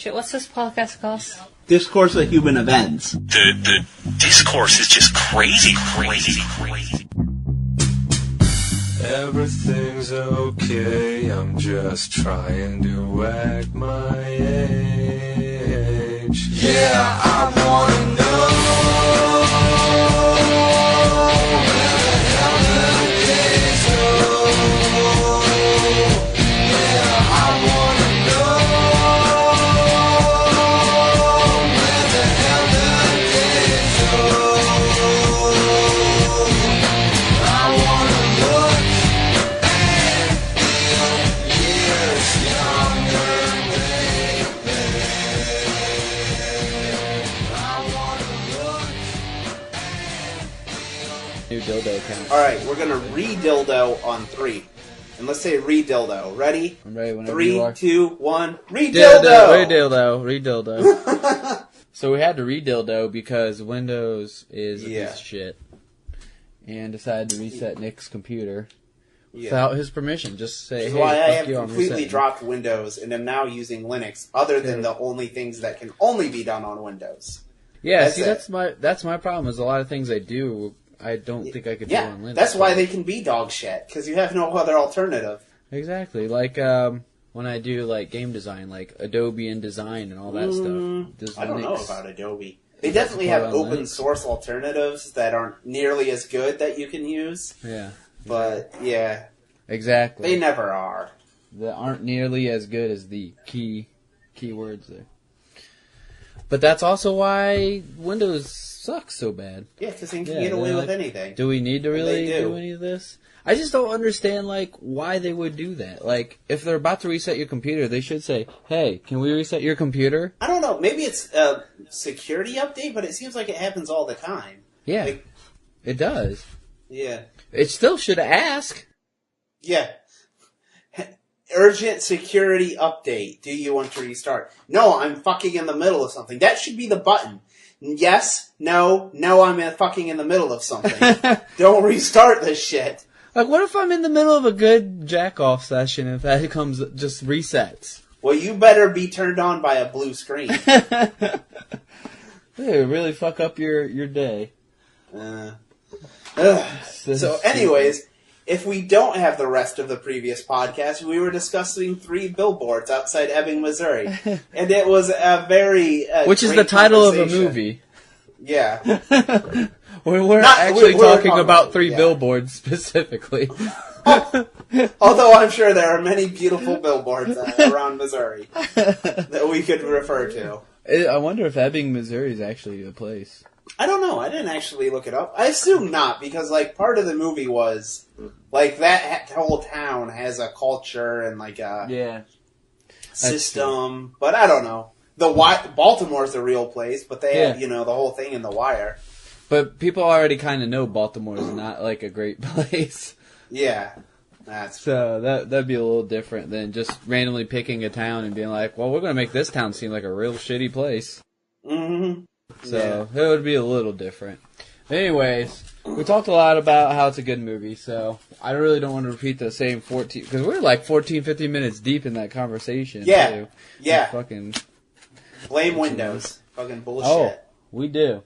Shit, what's this podcast called? Discourse of Human Events. The discourse is just crazy. Everything's okay, I'm just trying to act my age. Yeah, I wanna know where the hell the days go. Yeah, I wanna know where the hell the days go. I wanna look New dildo count. Alright, we're gonna re-dildo on 3. And let's say re-dildo. Ready? I'm ready whenever 3, you are. 2, 1, re-dildo! Re-dildo. So we had to re-dildo because Windows is a piece of shit. And decided to reset Nick's computer without his permission. Just say, Which is hey, why I fuck have you, I'm completely resetting. dropped Windows and am now using Linux, other than the only things that can only be done on Windows. Yeah, That's that's my problem. Is a lot of things I do, I don't think I could do on Linux. That's why they can be dog shit, because you have no other alternative. Exactly. Like when I do like game design, like Adobe InDesign and all that stuff. Does I don't know Linux- about Adobe. They definitely have on open Linux. source alternatives that aren't nearly as good that you can use. Yeah. But, yeah, Exactly. they never are. That aren't nearly as good as the keywords there. But that's also why Windows sucks so bad. Yeah, because they can get away with anything. Do we need to really They do. do any of this? I just don't understand, like, why they would do that. Like, if they're about to reset your computer, they should say, hey, can we reset your computer? I don't know. Maybe it's a security update, but it seems like it happens all the time. Yeah, Like, it does. yeah. It still should ask. Yeah. Urgent security update. Do you want to restart? No, I'm fucking in the middle of something. That should be the button. Yes, no, I'm fucking in the middle of something. Don't restart this shit. Like, what if I'm in the middle of a good jack-off session if that comes, just resets? Well, you better be turned on by a blue screen. Hey, really fuck up your day. So anyways, if we don't have the rest of the previous podcast, we were discussing Three Billboards Outside Ebbing, Missouri. And it was a very Which is great the title of a conversation. movie. Yeah. We're Not- actually we're talking talking about about- Three yeah. Billboards specifically. Although I'm sure there are many beautiful billboards around Missouri that we could refer to. I wonder if Ebbing, Missouri is actually a place. I don't know. I didn't actually look it up. I assume not, because like part of the movie was like that whole town has a culture and like a system, but I don't know. Baltimore's the real place, but they have, the whole thing in The Wire. But people already kind of know Baltimore is not like a great place. Yeah, that's So that'd be a little different than just randomly picking a town and being like, well, we're going to make this town seem like a real shitty place. mm-hmm. So it would be a little different. Anyways, we talked a lot about how it's a good movie, so I really don't want to repeat the same 14, because we're like 14, 15 minutes deep in that conversation. Yeah. Too. Yeah. Fucking Blame Windows. Fucking bullshit. Oh, we do.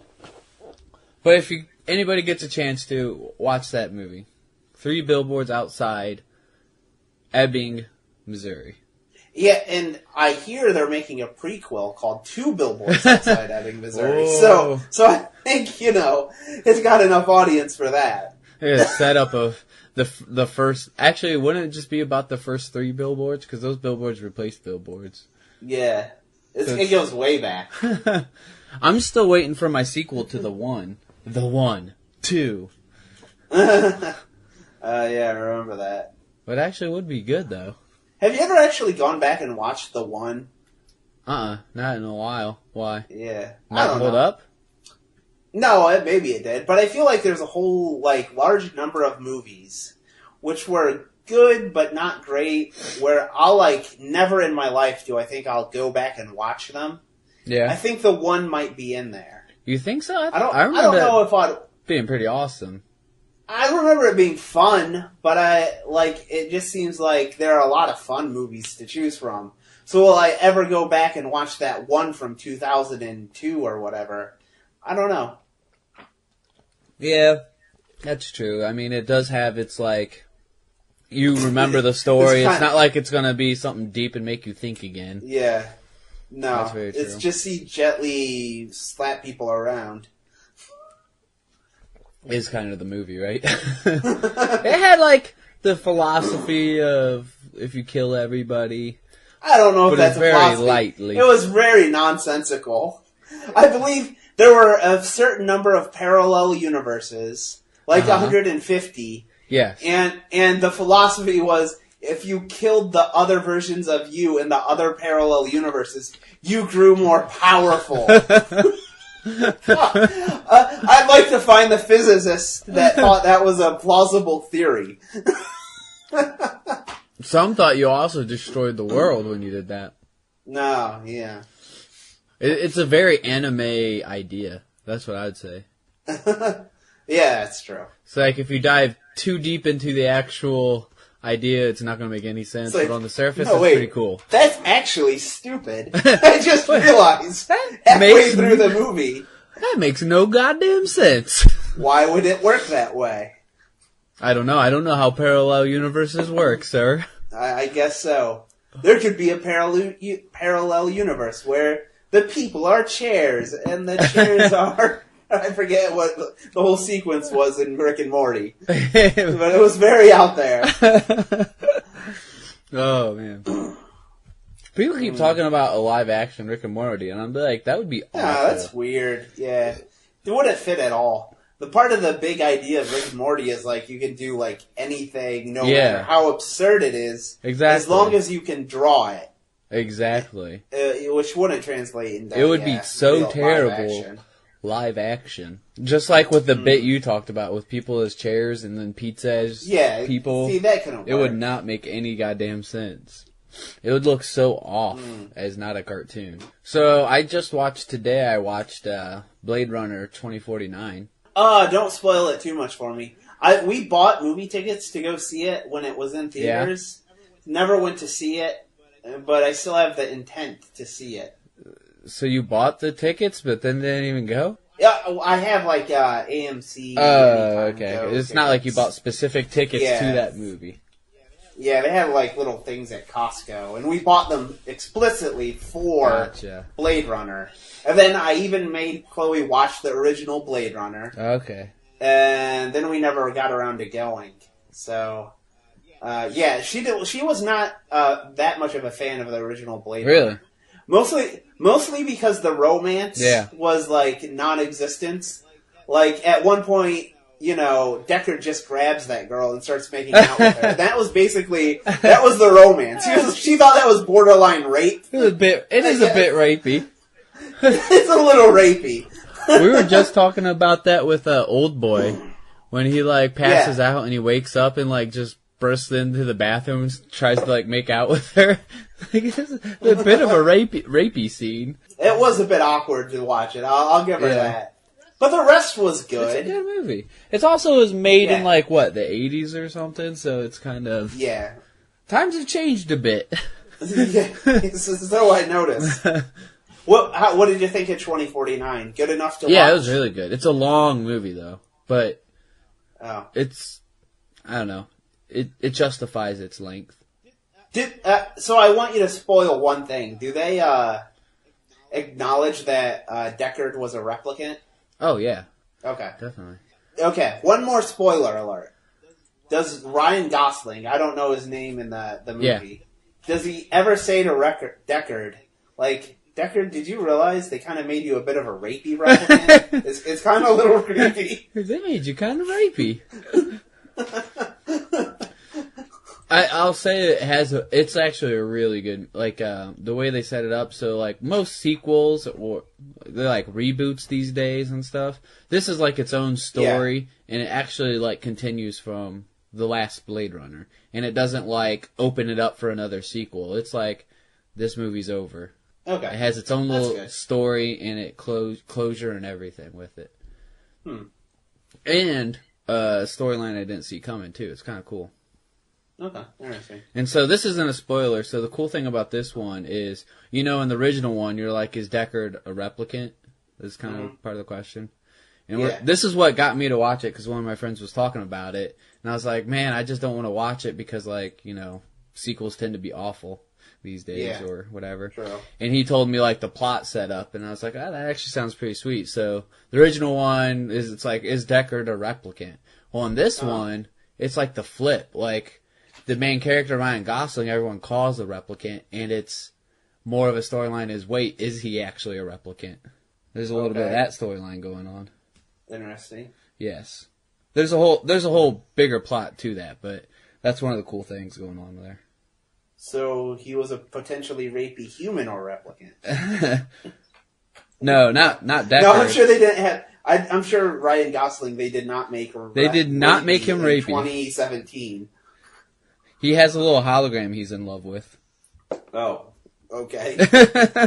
But if anybody gets a chance to watch that movie, Three Billboards Outside Ebbing, Missouri. Yeah, and I hear they're making a prequel called Two Billboards Outside Ebbing, Missouri. Whoa. So I think, it's got enough audience for that. Yeah, setup of the first. Actually, wouldn't it just be about the first 3 billboards? Because those billboards replaced billboards. Yeah. It goes way back. I'm still waiting for my sequel to The One. The One. 2. Yeah, I remember that. But actually, it would be good, though. Have you ever actually gone back and watched The One? Not in a while. Why? Yeah. I Not don't hold know. up? No, maybe it did. But I feel like there's a whole, large number of movies which were good but not great, where I'll, never in my life do I think I'll go back and watch them. Yeah. I think The One might be in there. You think so? I don't remember know if I'd... being pretty awesome. I remember it being fun, but it just seems like there are a lot of fun movies to choose from. So will I ever go back and watch that one from 2002 or whatever? I don't know. Yeah, that's true. I mean, it does have its, like, you remember the story. It's not like it's going to be something deep and make you think again. Yeah. No. That's very true. It's just see Jet Li slap people around. Is kind of the movie, right? It had, like, the philosophy of if you kill everybody. I don't know if that's very philosophy. Lightly. It was very nonsensical. I believe there were a certain number of parallel universes, like 150. Yes. And the philosophy was, if you killed the other versions of you in the other parallel universes, you grew more powerful. I'd like to find the physicists that thought that was a plausible theory. Some thought you also destroyed the world when you did that. No, yeah. It's a very anime idea. That's what I'd say. Yeah, that's true. It's like if you dive too deep into the actual idea, it's not going to make any sense. Like, but on the surface, it's pretty cool. That's actually stupid. I just realized halfway through the movie. That makes no goddamn sense. Why would it work that way? I don't know. I don't know how parallel universes work, sir. I guess so. There could be a parallel universe where the people are chairs and the chairs are... I forget what the whole sequence was in Rick and Morty. But it was very out there. Oh, man. People keep talking about a live-action Rick and Morty, and I'm like, that would be awful. Yeah, that's weird. Yeah. It wouldn't fit at all. The part of the big idea of Rick and Morty is, like, you can do, like, anything, no matter how absurd it is. Exactly. As long as you can draw it. Exactly. Which wouldn't translate into... It would be so terrible. Live action. Just like with the bit you talked about, with people as chairs and then pizza as people. See, that couldn't work. It would not make any goddamn sense. It would look so off as not a cartoon. So, I watched Blade Runner 2049. Don't spoil it too much for me. We bought movie tickets to go see it when it was in theaters. Yeah. Never went to see it, but I still have the intent to see it. So you bought the tickets, but then didn't even go? Yeah, I have like AMC. Oh, okay. It's not like you bought specific tickets to that movie. Yeah, they have like little things at Costco, and we bought them explicitly for Blade Runner. And then I even made Chloe watch the original Blade Runner. Okay. And then we never got around to going. So, she was not that much of a fan of the original Blade Runner. Really? Mostly because the romance was, like, non-existent. Like, at one point, Deckard just grabs that girl and starts making out with her. That was the romance. She thought that was borderline rape. It is a bit rapey. It's a little rapey. We were just talking about that with Old Boy. When he, like, passes out and he wakes up and, like, just bursts into the bathroom and tries to, like, make out with her. Like, it's a bit of a rapey scene. It was a bit awkward to watch it. I'll give her that. But the rest was good. It's a good movie. It also was made in, like, the 80s or something, so it's kind of... Yeah. Times have changed a bit. So I noticed. What did you think of 2049? Good enough to watch? Yeah, it was really good. It's a long movie, though. But it's... I don't know. It justifies its length. So I want you to spoil one thing. Do they acknowledge that Deckard was a replicant? Oh, yeah. Okay. Definitely. Okay, one more spoiler alert. Does Ryan Gosling, I don't know his name in the movie, does he ever say to Deckard, like, Deckard, did you realize they kind of made you a bit of a rapey replicant? It's kind of a little creepy. They made you kind of rapey. I'll say it's actually a really good, like, the way they set it up. So, like, most sequels, or they're like reboots these days and stuff. This is like its own story, and it actually, like, continues from the last Blade Runner. And it doesn't, like, open it up for another sequel. It's like, this movie's over. Okay. It has its own little story, and it closure and everything with it. And, storyline I didn't see coming, too. It's kind of cool. Okay, interesting. And so this isn't a spoiler, so the cool thing about this one is, in the original one, you're like, is Deckard a replicant? That's kind of part of the question. And this is what got me to watch it, because one of my friends was talking about it, and I was like, man, I just don't want to watch it because, sequels tend to be awful these days or whatever. True. And he told me, the plot setup, and I was like, that actually sounds pretty sweet. So the original one is, is Deckard a replicant? Well, in this one, it's the flip. The main character, Ryan Gosling, everyone calls a replicant, and it's more of a storyline is, wait, is he actually a replicant? There's a little bit of that storyline going on. Interesting. Yes. There's a whole bigger plot to that, but that's one of the cool things going on there. So he was a potentially rapey human or replicant? No, not Deckard. No, I'm sure they didn't have... I'm sure Ryan Gosling, they did not make... They did not make him rapey. 2017. He has a little hologram he's in love with. Oh, okay.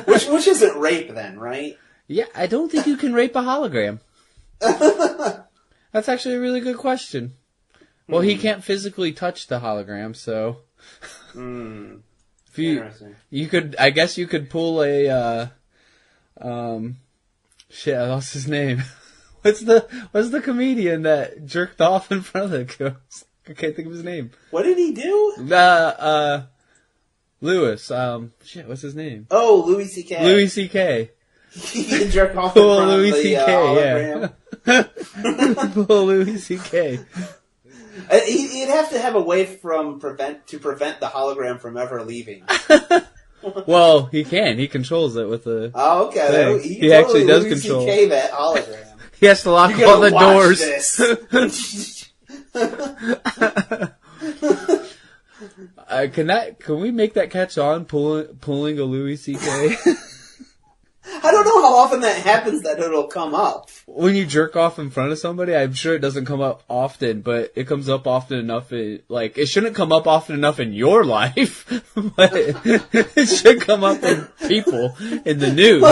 which isn't rape then, right? Yeah, I don't think you can rape a hologram. That's actually a really good question. Well, he can't physically touch the hologram, so... If you could, I guess you could pull a, shit, I lost his name. What's the comedian that jerked off in front of the ghost? I can't think of his name. What did he do? Lewis. Shit, what's his name? Oh, Louis C.K. Louis C.K. He can jerk off in front Louis of the hologram. Yeah. Pull Louis C.K. He'd have to have a way to prevent the hologram from ever leaving. Well, he can. He controls it with the. Oh, okay. He totally actually does Louis control C.K. that hologram. He has to lock all the doors. This. Can we make that catch on pulling a Louis C.K.? I don't know how often that happens that it'll come up. When you jerk off in front of somebody, I'm sure it doesn't come up often, but it comes up often enough. It shouldn't come up often enough in your life, but it should come up in people in the news.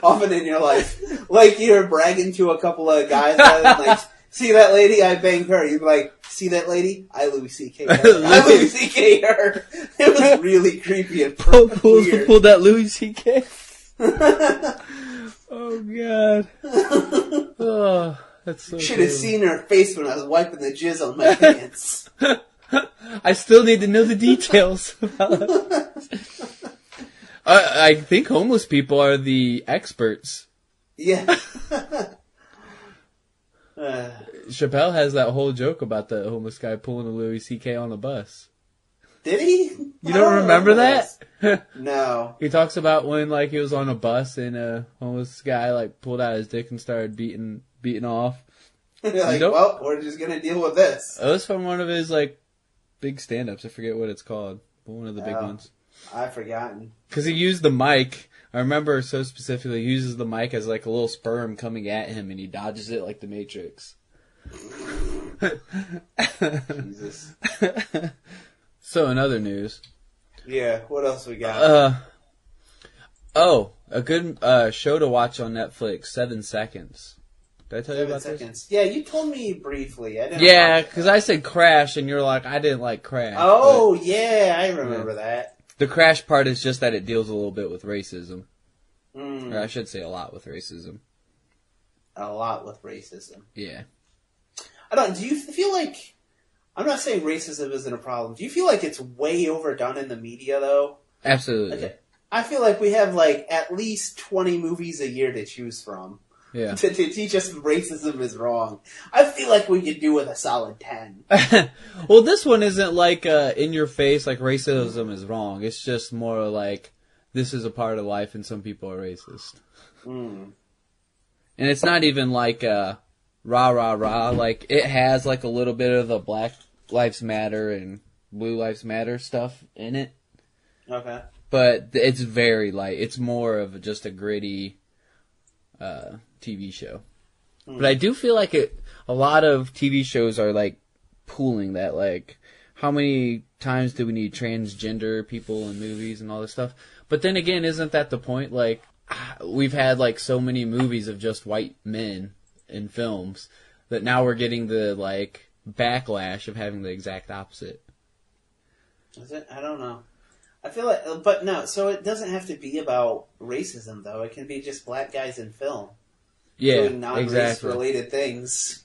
Often in your life. You're bragging to a couple of guys and see that lady? I banged her. You'd be like, see that lady? I Louis C.K. her. I Louis C.K. her. It was really creepy and weird. Pull that Louis C.K. Oh, God. Oh, that's so should have seen her face when I was wiping the jizz on my pants. I still need to know the details. I think homeless people are the experts. Yeah. Chappelle has that whole joke about the homeless guy pulling a Louis C.K. on a bus. Did he? You don't remember that? No. He talks about when he was on a bus and a homeless guy pulled out his dick and started beating off. Well, we're just gonna deal with this. It was from one of his big stand-ups. I forget what it's called, but one of the big ones. I've forgotten. Because he used the mic. I remember so specifically. He uses the mic as a little sperm coming at him, and he dodges it like the Matrix. Jesus. So, in other news. Yeah, what else we got? A good show to watch on Netflix, 7 Seconds. Did I tell you about 7 seconds? This? Yeah, you told me briefly. I didn't. Yeah, because I said Crash, and you're like, I didn't like Crash. Oh, yeah, I remember that. The Crash part is just that it deals a little bit with racism. Or I should say a lot with racism. A lot with racism. Yeah. Do you feel like... I'm not saying racism isn't a problem. Do you feel like it's way overdone in the media, though? Absolutely. I feel like we have, at least 20 movies a year to choose from. Yeah. To teach us racism is wrong. I feel like we could do with a solid 10. Well, this one isn't in your face, racism is wrong. It's just more this is a part of life and some people are racist. Mm. And it's not even rah, rah, rah. It has a little bit of the Black Lives Matter and Blue Lives Matter stuff in it. Okay. But it's very light. It's more of just a gritty TV show. Mm. But I do feel like a lot of TV shows are pooling that how many times do we need transgender people in movies and all this stuff? But then again, isn't that the point? We've had so many movies of just white men in films that now we're getting the backlash of having the exact opposite. Is it? I don't know. I feel like, but no, so it doesn't have to be about racism, though. It can be just black guys in film. Yeah, doing non-race related things.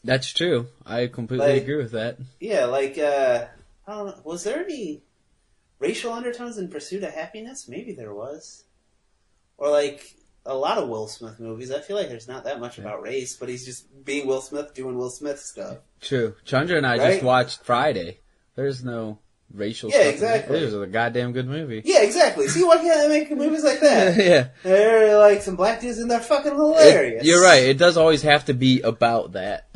That's true. I completely agree with that. Yeah, like, I don't know, was there any racial undertones in Pursuit of Happiness? Maybe there was. Or like, a lot of Will Smith movies, I feel like there's not that much about race, but he's just being Will Smith, doing Will Smith stuff. True. Chandra and I just watched Friday. There's no racial stuff. Yeah, exactly. It was a goddamn good movie. Yeah, exactly. See, why can't they make movies like that? Yeah. They're like some black dudes and they're fucking hilarious. You're right. It does always have to be about that.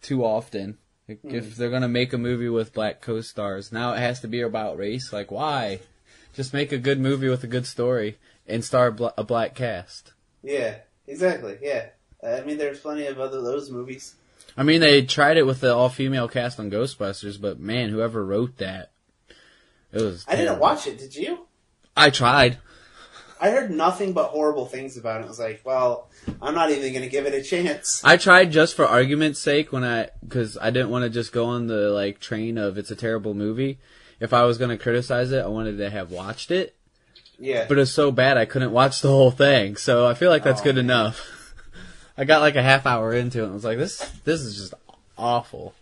Too often. If they're going to make a movie with black co-stars, now it has to be about race. Like, why? Just make a good movie with a good story and star a black cast. Yeah, exactly. Yeah. I mean, there's plenty of those movies. I mean, they tried it with the all-female cast on Ghostbusters, but man, whoever wrote that, it was terrible. I didn't watch it, did you? I tried. I heard nothing but horrible things about it. I was like, well, I'm not even going to give it a chance. I tried just for argument's sake because I didn't want to just go on the train of it's a terrible movie. If I was going to criticize it, I wanted to have watched it. Yeah. But it's so bad I couldn't watch the whole thing, so I feel like that's good enough. I got like a half hour into it and I was like, this is just awful.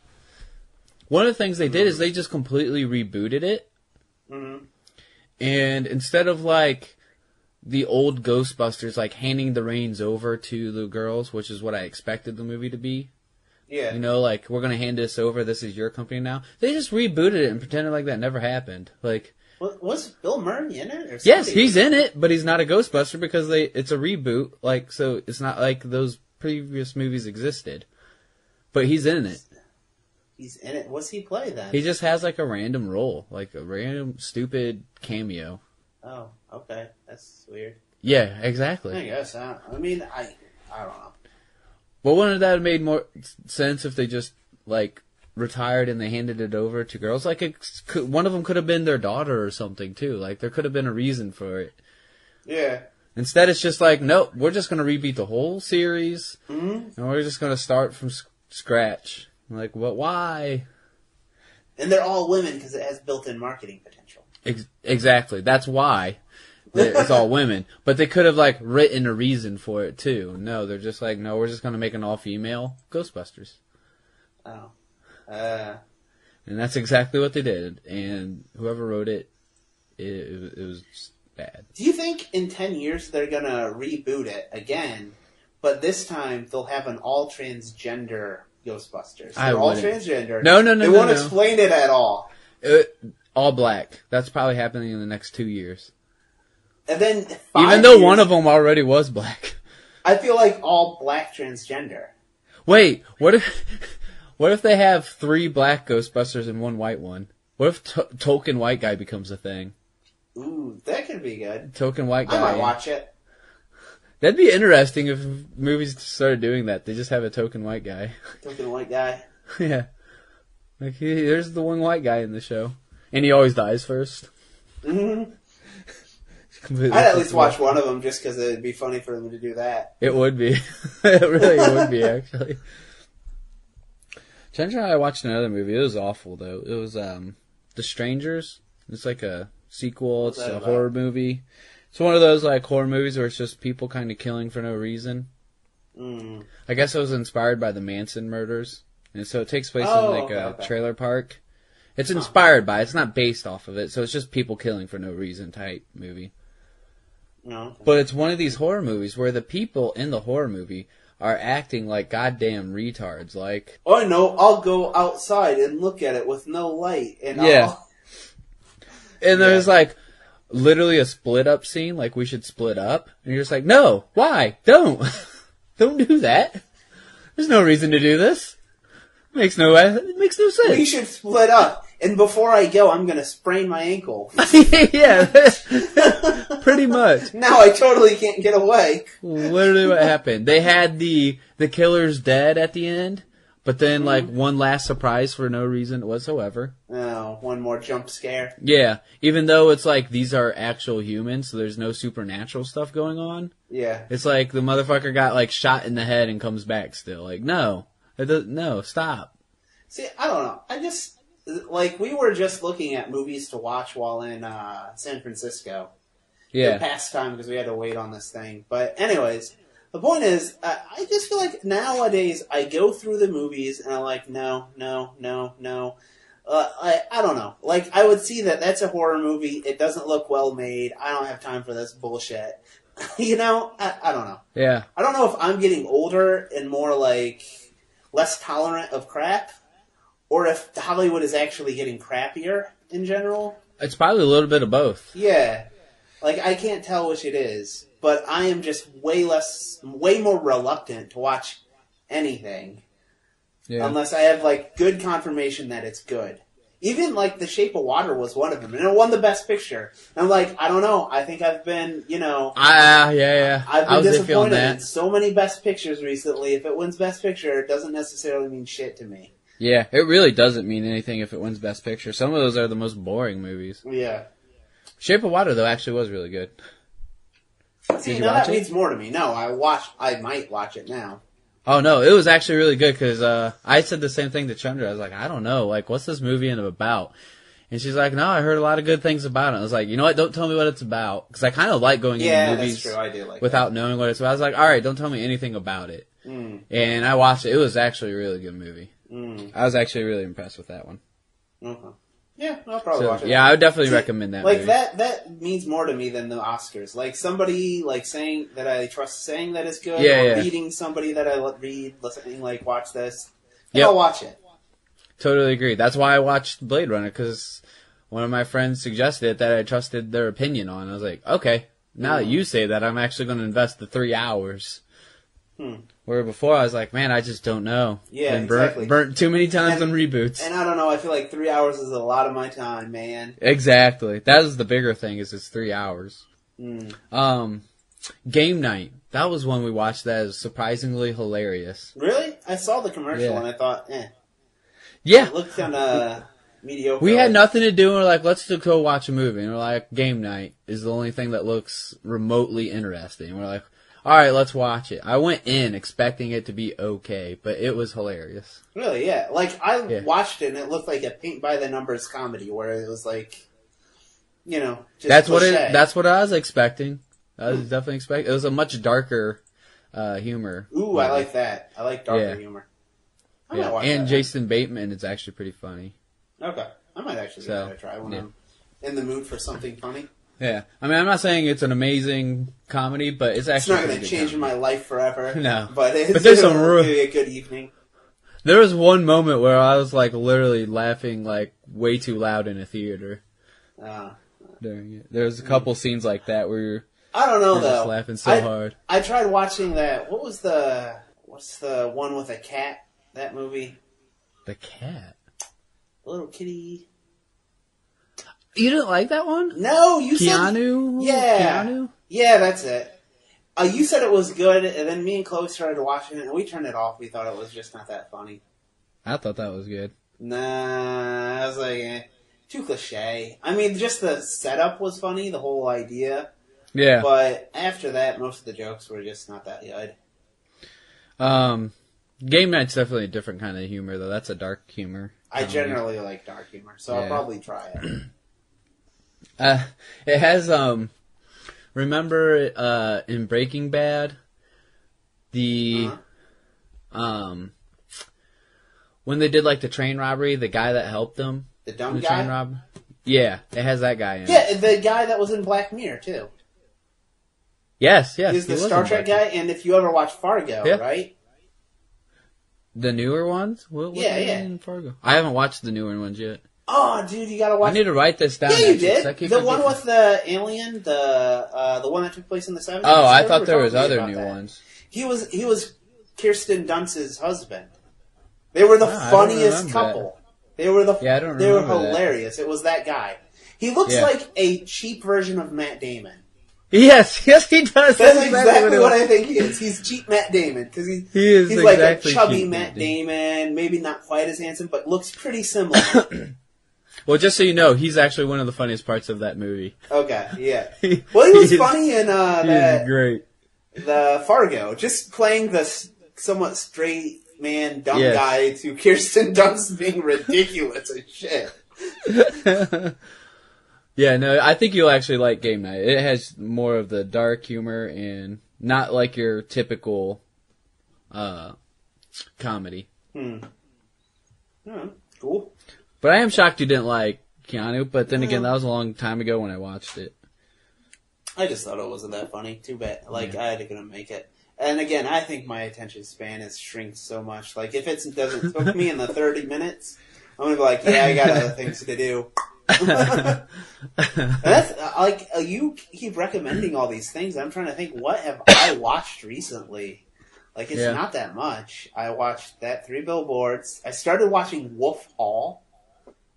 One of the things they did is they just completely rebooted it. Mm-hmm. And instead of the old Ghostbusters handing the reins over to the girls, which is what I expected the movie to be. Yeah. You know, we're going to hand this over, this is your company now. They just rebooted it and pretended like that never happened. Was Bill Murray in it? Or yes, he's in it, but he's not a Ghostbuster because it's a reboot. So it's not like those previous movies existed. But he's in it. He's in it. What's he play then? He just has a random role, a random stupid cameo. Oh, okay. That's weird. Yeah, exactly. I guess. I don't know. Well, wouldn't that have made more sense if they just, retired and they handed it over to girls? One of them could have been their daughter or something, too. There could have been a reason for it. Yeah. Instead, it's just nope, we're just going to reboot the whole series, and we're just going to start from scratch. What? Why? And they're all women because it has built-in marketing potential. Exactly. That's why it's all women. But they could have, written a reason for it, too. No, they're just no, we're just going to make an all-female Ghostbusters. Oh. And that's exactly what they did. And whoever wrote it, it was bad. Do you think in 10 years they're going to reboot it again, but this time they'll have an all-transgender Ghostbusters? They're all transgender. No. They won't explain it at all. All black. That's probably happening in the next 2 years. And then even though one of them already was black. I feel like all black transgender. Wait, what if they have 3 black Ghostbusters and 1 white one? What if token white guy becomes a thing? Ooh, that could be good. Token white guy. I might watch it. That'd be interesting if movies started doing that. They just have a token white guy. Token white guy. Yeah. There's the one white guy in the show. And he always dies first. Mm-hmm. I'd at least watch one of them just because it'd be funny for them to do that. It would be. It really would be, actually. Chandra and I watched another movie. It was awful, though. It was The Strangers. It's a sequel. It's a horror movie. It's one of those horror movies where it's just people kind of killing for no reason. Mm. I guess it was inspired by the Manson murders. And so it takes place in a trailer park. It's inspired by it. It's not based off of it. So it's just people killing for no reason type movie. No. But it's one of these horror movies where the people in the horror movie are acting like goddamn retards. Oh no, I'll go outside and look at it with no light. And And there's literally a split up scene, we should split up. And you're just no, why? Don't. Don't do that. There's no reason to do this. It makes no sense. We should split up. And before I go, I'm going to sprain my ankle. Yeah, pretty much. Now I totally can't get away. Literally what happened. They had the killers dead at the end, but then one last surprise for no reason whatsoever. Oh, one more jump scare. Yeah, even though it's these are actual humans, so there's no supernatural stuff going on. Yeah. It's the motherfucker got shot in the head and comes back still. No. No, stop. See, I don't know. I just, like, we were just looking at movies to watch while in San Francisco. Yeah. The past time because we had to wait on this thing. But anyways, the point is, I just feel like nowadays I go through the movies and I'm like, no. I don't know. Like, I would see that's a horror movie. It doesn't look well made. I don't have time for this bullshit. You know? I don't know. Yeah. I don't know if I'm getting older and more, like, less tolerant of crap, or if Hollywood is actually getting crappier in general. It's probably a little bit of both. Yeah. Like, I can't tell which it is, but I am just way more reluctant to watch anything. Yeah. Unless I have, like, good confirmation that it's good. Even, like, The Shape of Water was one of them, and it won the Best Picture. And I'm like, I don't know. I think I've been, you know... yeah. I've been disappointed in so many Best Pictures recently. If it wins Best Picture, it doesn't necessarily mean shit to me. Yeah, it really doesn't mean anything if it wins Best Picture. Some of those are the most boring movies. Yeah. Shape of Water, though, actually was really good. See, now that means more to me. No, I might watch it now. Oh, no, it was actually really good, because I said the same thing to Chandra. I was like, I don't know, like, what's this movie about? And she's like, no, I heard a lot of good things about it. I was like, you know what, don't tell me what it's about. Because I kind of like going into movies that's true. I do like without knowing what it's about. I was like, alright, don't tell me anything about it. And I watched it. It was actually a really good movie. I was actually really impressed with that one. Okay. Yeah, I'll probably watch it. Yeah, I would definitely recommend that movie. That means more to me than the Oscars. Like, somebody, like, saying that I trust saying that it's good, or reading somebody that I read, listening, like, watch this. I'll watch it. Totally agree. That's why I watched Blade Runner, because one of my friends suggested it that I trusted their opinion on. I was like, okay, now that you say that, I'm actually going to invest the 3 hours. Where before I was like, man, I just don't know. Yeah, and exactly. Burnt too many times on reboots. And I don't know, I feel like 3 hours is a lot of my time, man. Exactly. That is the bigger thing, is it's 3 hours. Game Night. That was one we watched that is surprisingly hilarious. Really? I saw the commercial and I thought, Yeah. It looked kind of mediocre. We had nothing to do, and we're like, let's go watch a movie. And we're like, Game Night is the only thing that looks remotely interesting. And we're like, alright, let's watch it. I went in expecting it to be okay, but it was hilarious. Really, yeah. Like, I watched it and it looked like a paint-by-the-numbers comedy, where it was like, you know, just that's what I was expecting. I was definitely expecting. It was a much darker humor. Ooh, I like that. I like darker humor. I might watch that. Jason Bateman is actually pretty funny. Okay. I might actually give that a try when I'm in the mood for something funny. Yeah. I mean, I'm not saying it's an amazing comedy, but it's actually not going to change my life forever. No. But there's some be a good evening. There was one moment where I was, like, literally laughing, like, way too loud in a theater. During it. There was a couple scenes like that where you're... I don't know, though. Just laughing so hard. I tried watching that... What's the one with a cat? That movie? The cat? Little kitty... You didn't like that one? No, you Keanu? said... Yeah. Keanu? Yeah, that's it. You said it was good, and then me and Chloe started watching it, and we turned it off. We thought it was just not that funny. I thought that was good. Nah, I was like, too cliche. I mean, just the setup was funny, the whole idea. Yeah. But after that, most of the jokes were just not that good. Game Night's definitely a different kind of humor, though. That's a dark humor. I generally like dark humor, so I'll probably try it. It has, remember, in Breaking Bad, when they did, like, the train robbery, the guy that helped them. The dumb guy? Train robbery? Yeah, it has that guy in it. Yeah, the guy that was in Black Mirror, too. Yes. He's the Star Trek guy, and if you ever watch Fargo, right? The newer ones? What in Fargo? I haven't watched the newer ones yet. Oh, dude, you gotta watch. I need to write this down. Yeah, you did. The one with the alien, the one that took place in the 70s. Oh, I thought there was other new ones. He was Kirsten Dunst's husband. They were the funniest couple. They were I don't remember. They were hilarious. It was that guy. He looks like a cheap version of Matt Damon. Yes, he does. That's exactly what I think he is. He's cheap Matt Damon because he's like a chubby Matt Damon. Maybe not quite as handsome, but looks pretty similar. Well, just so you know, he's actually one of the funniest parts of that movie. Okay, yeah. Well, he was funny in that. Great. The Fargo, just playing the somewhat straight man dumb guy to Kirsten Dunst being ridiculous as shit. Yeah, no, I think you'll actually like Game Night. It has more of the dark humor and not like your typical comedy. Cool. But I am shocked you didn't like Keanu, but then again, that was a long time ago when I watched it. I just thought it wasn't that funny. Too bad. Like, I couldn't make it. And again, I think my attention span has shrinked so much. Like, if it doesn't took me in the 30 minutes, I'm going to be like, yeah, I got other things to do. That's like you keep recommending all these things. I'm trying to think, what have I watched recently? Like, it's not that much. I watched that Three Billboards. I started watching Wolf Hall,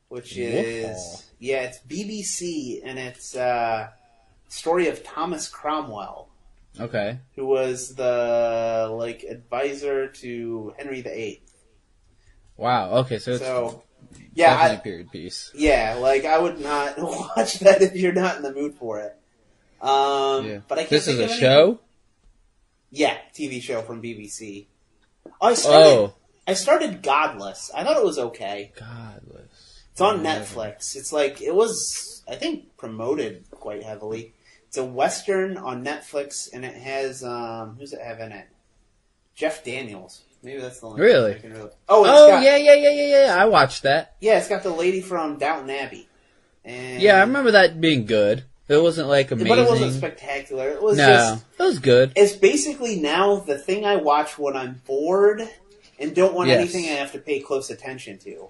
which is it's BBC, and it's story of Thomas Cromwell. Okay. Who was the advisor to Henry VIII. Wow. Okay, so it's definitely a period piece. Yeah, I would not watch that if you're not in the mood for it. But I can't This think is of a any- show? Yeah, TV show from BBC. I started Godless. I thought it was okay. Godless. It's on Netflix. It's it was, I think, promoted quite heavily. It's a Western on Netflix, and it has, who's it have in it? Jeff Daniels. Maybe that's the only Really? I can really... Yeah. I watched that. Yeah, it's got the lady from Downton Abbey. And... Yeah, I remember that being good. It wasn't amazing. But it wasn't spectacular. It was it was good. It's basically now the thing I watch when I'm bored and don't want anything I have to pay close attention to.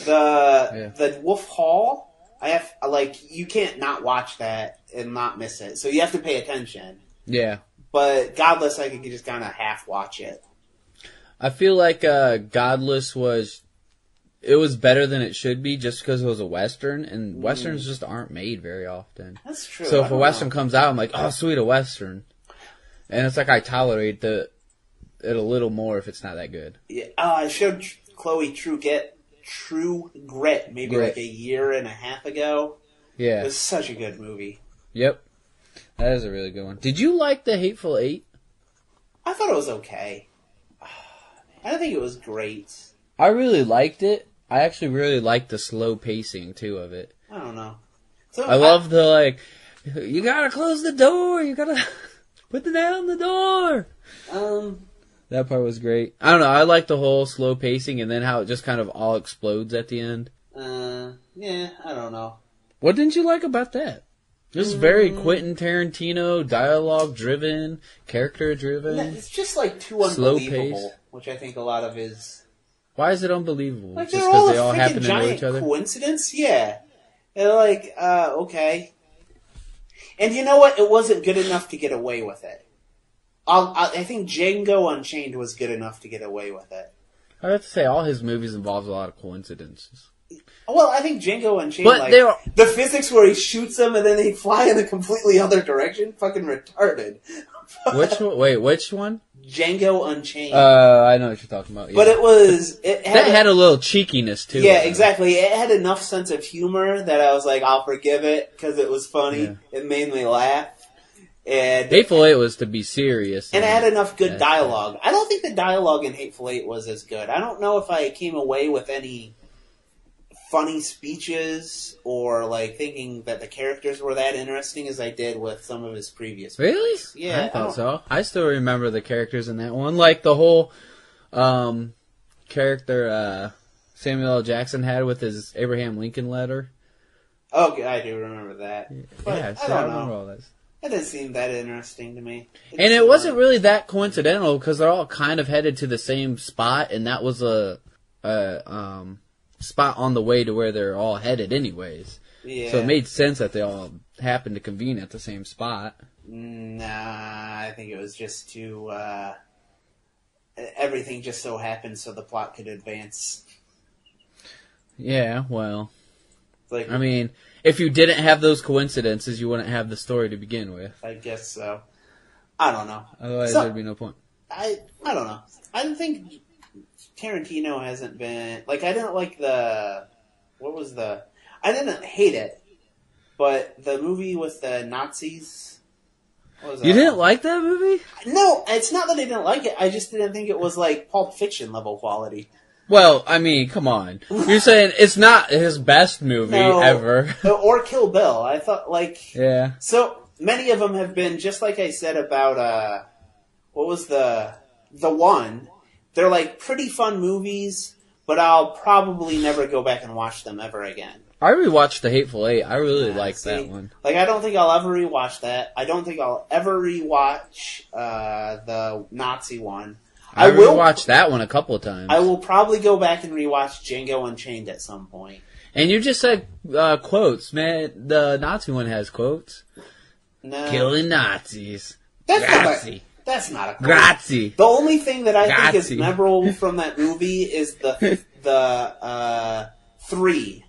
The Wolf Hall, you can't not watch that and not miss it. So you have to pay attention. Yeah. But Godless, I could just kind of half watch it. I feel like Godless was better than it should be just because it was a Western, and Westerns just aren't made very often. That's true. So if a Western comes out, I'm like, oh, sweet, a Western. And it's like I tolerate it a little more if it's not that good. Yeah, I showed Chloe True Grit maybe like a year and a half ago. Yeah. It was such a good movie. Yep. That is a really good one. Did you like The Hateful Eight? I thought it was okay. I don't think it was great. I really liked it. I actually really liked the slow pacing, too, of it. I don't know. So I love the, you gotta close the door, you gotta put the nail in the door. That part was great. I don't know, I like the whole slow pacing and then how it just kind of all explodes at the end. Yeah, I don't know. What didn't you like about that? This is very Quentin Tarantino, dialogue-driven, character-driven. Yeah, it's just too unbelievable, which I think a lot of is... Why is it unbelievable? Just because they all happen to know each other? Coincidence? Yeah. They're okay. And you know what? It wasn't good enough to get away with it. I think Django Unchained was good enough to get away with it. I have to say, all his movies involve a lot of coincidences. Well, I think Django Unchained, but the physics where he shoots them and then they fly in a completely other direction, fucking retarded. Which one? Wait, which one? Django Unchained. I know what you're talking about. Yeah. But it had a little cheekiness to it. Yeah, exactly. It had enough sense of humor that I was like, I'll forgive it because it was funny. Yeah. It made me laugh. And Hateful Eight was to be serious. And it had enough good dialogue. I don't think the dialogue in Hateful Eight was as good. I don't know if I came away with any funny speeches or thinking that the characters were that interesting as I did with some of his previous movies. Really? Yeah, I thought so. I still remember the characters in that one, like the whole character Samuel L. Jackson had with his Abraham Lincoln letter. Oh, I do remember that. But yeah, I don't remember know. all this. That didn't seem that interesting to me. And it wasn't really that coincidental because they're all kind of headed to the same spot, and that was a spot on the way to where they're all headed anyways. Yeah. So it made sense that they all happened to convene at the same spot. Nah, I think it was just too... everything just so happened so the plot could advance. Yeah, well... I mean, if you didn't have those coincidences, you wouldn't have the story to begin with. I guess so. I don't know. Otherwise, there'd be no point. I don't know. I don't think Tarantino hasn't been... I didn't like the... What was the... I didn't hate it, but the movie with the Nazis... You didn't like that movie? No, it's not that I didn't like it. I just didn't think it was like Pulp Fiction level quality. Well, I mean, come on. You're saying it's not his best movie ever. Or Kill Bill. I thought, like... Yeah. So, many of them have been, just like I said about, what was the one? They're, like, pretty fun movies, but I'll probably never go back and watch them ever again. I rewatched The Hateful Eight. I really like that one. Like, I don't think I'll ever rewatch that. I don't think I'll ever rewatch the Nazi one. I rewatched that one a couple of times. I will probably go back and rewatch Django Unchained at some point. And you just said quotes, man. The Nazi one has quotes. No. Killing Nazis. That's not a quote. Grazie. The only thing that I think is memorable from that movie is the 3.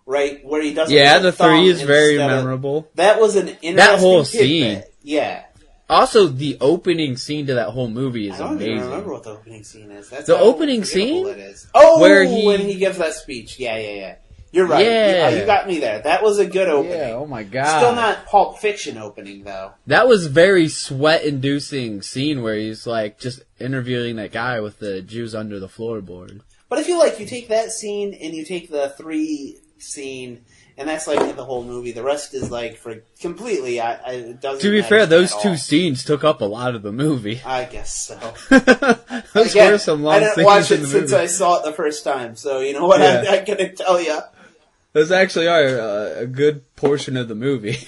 Right, where he doesn't. Yeah, the 3 is very memorable. That was an interesting. That whole scene. Yeah. Also, the opening scene to that whole movie is amazing. I don't even remember what the opening scene is. That's the opening scene. It is. Oh, when he gives that speech. Yeah. You're right. Yeah. You got me there. That was a good opening. Yeah. Oh my god. Still not Pulp Fiction opening though. That was very sweat-inducing scene where he's like just interviewing that guy with the Jews under the floorboard. But I feel like you take that scene and you take the 3 scene, and that's like the whole movie. The rest is like for completely. It doesn't. To be fair, those 2 scenes took up a lot of the movie. I guess so. Those were some long scenes. I didn't watch it since I saw it the first time, so you know what? Yeah. I couldn't tell you. Those actually are a good portion of the movie.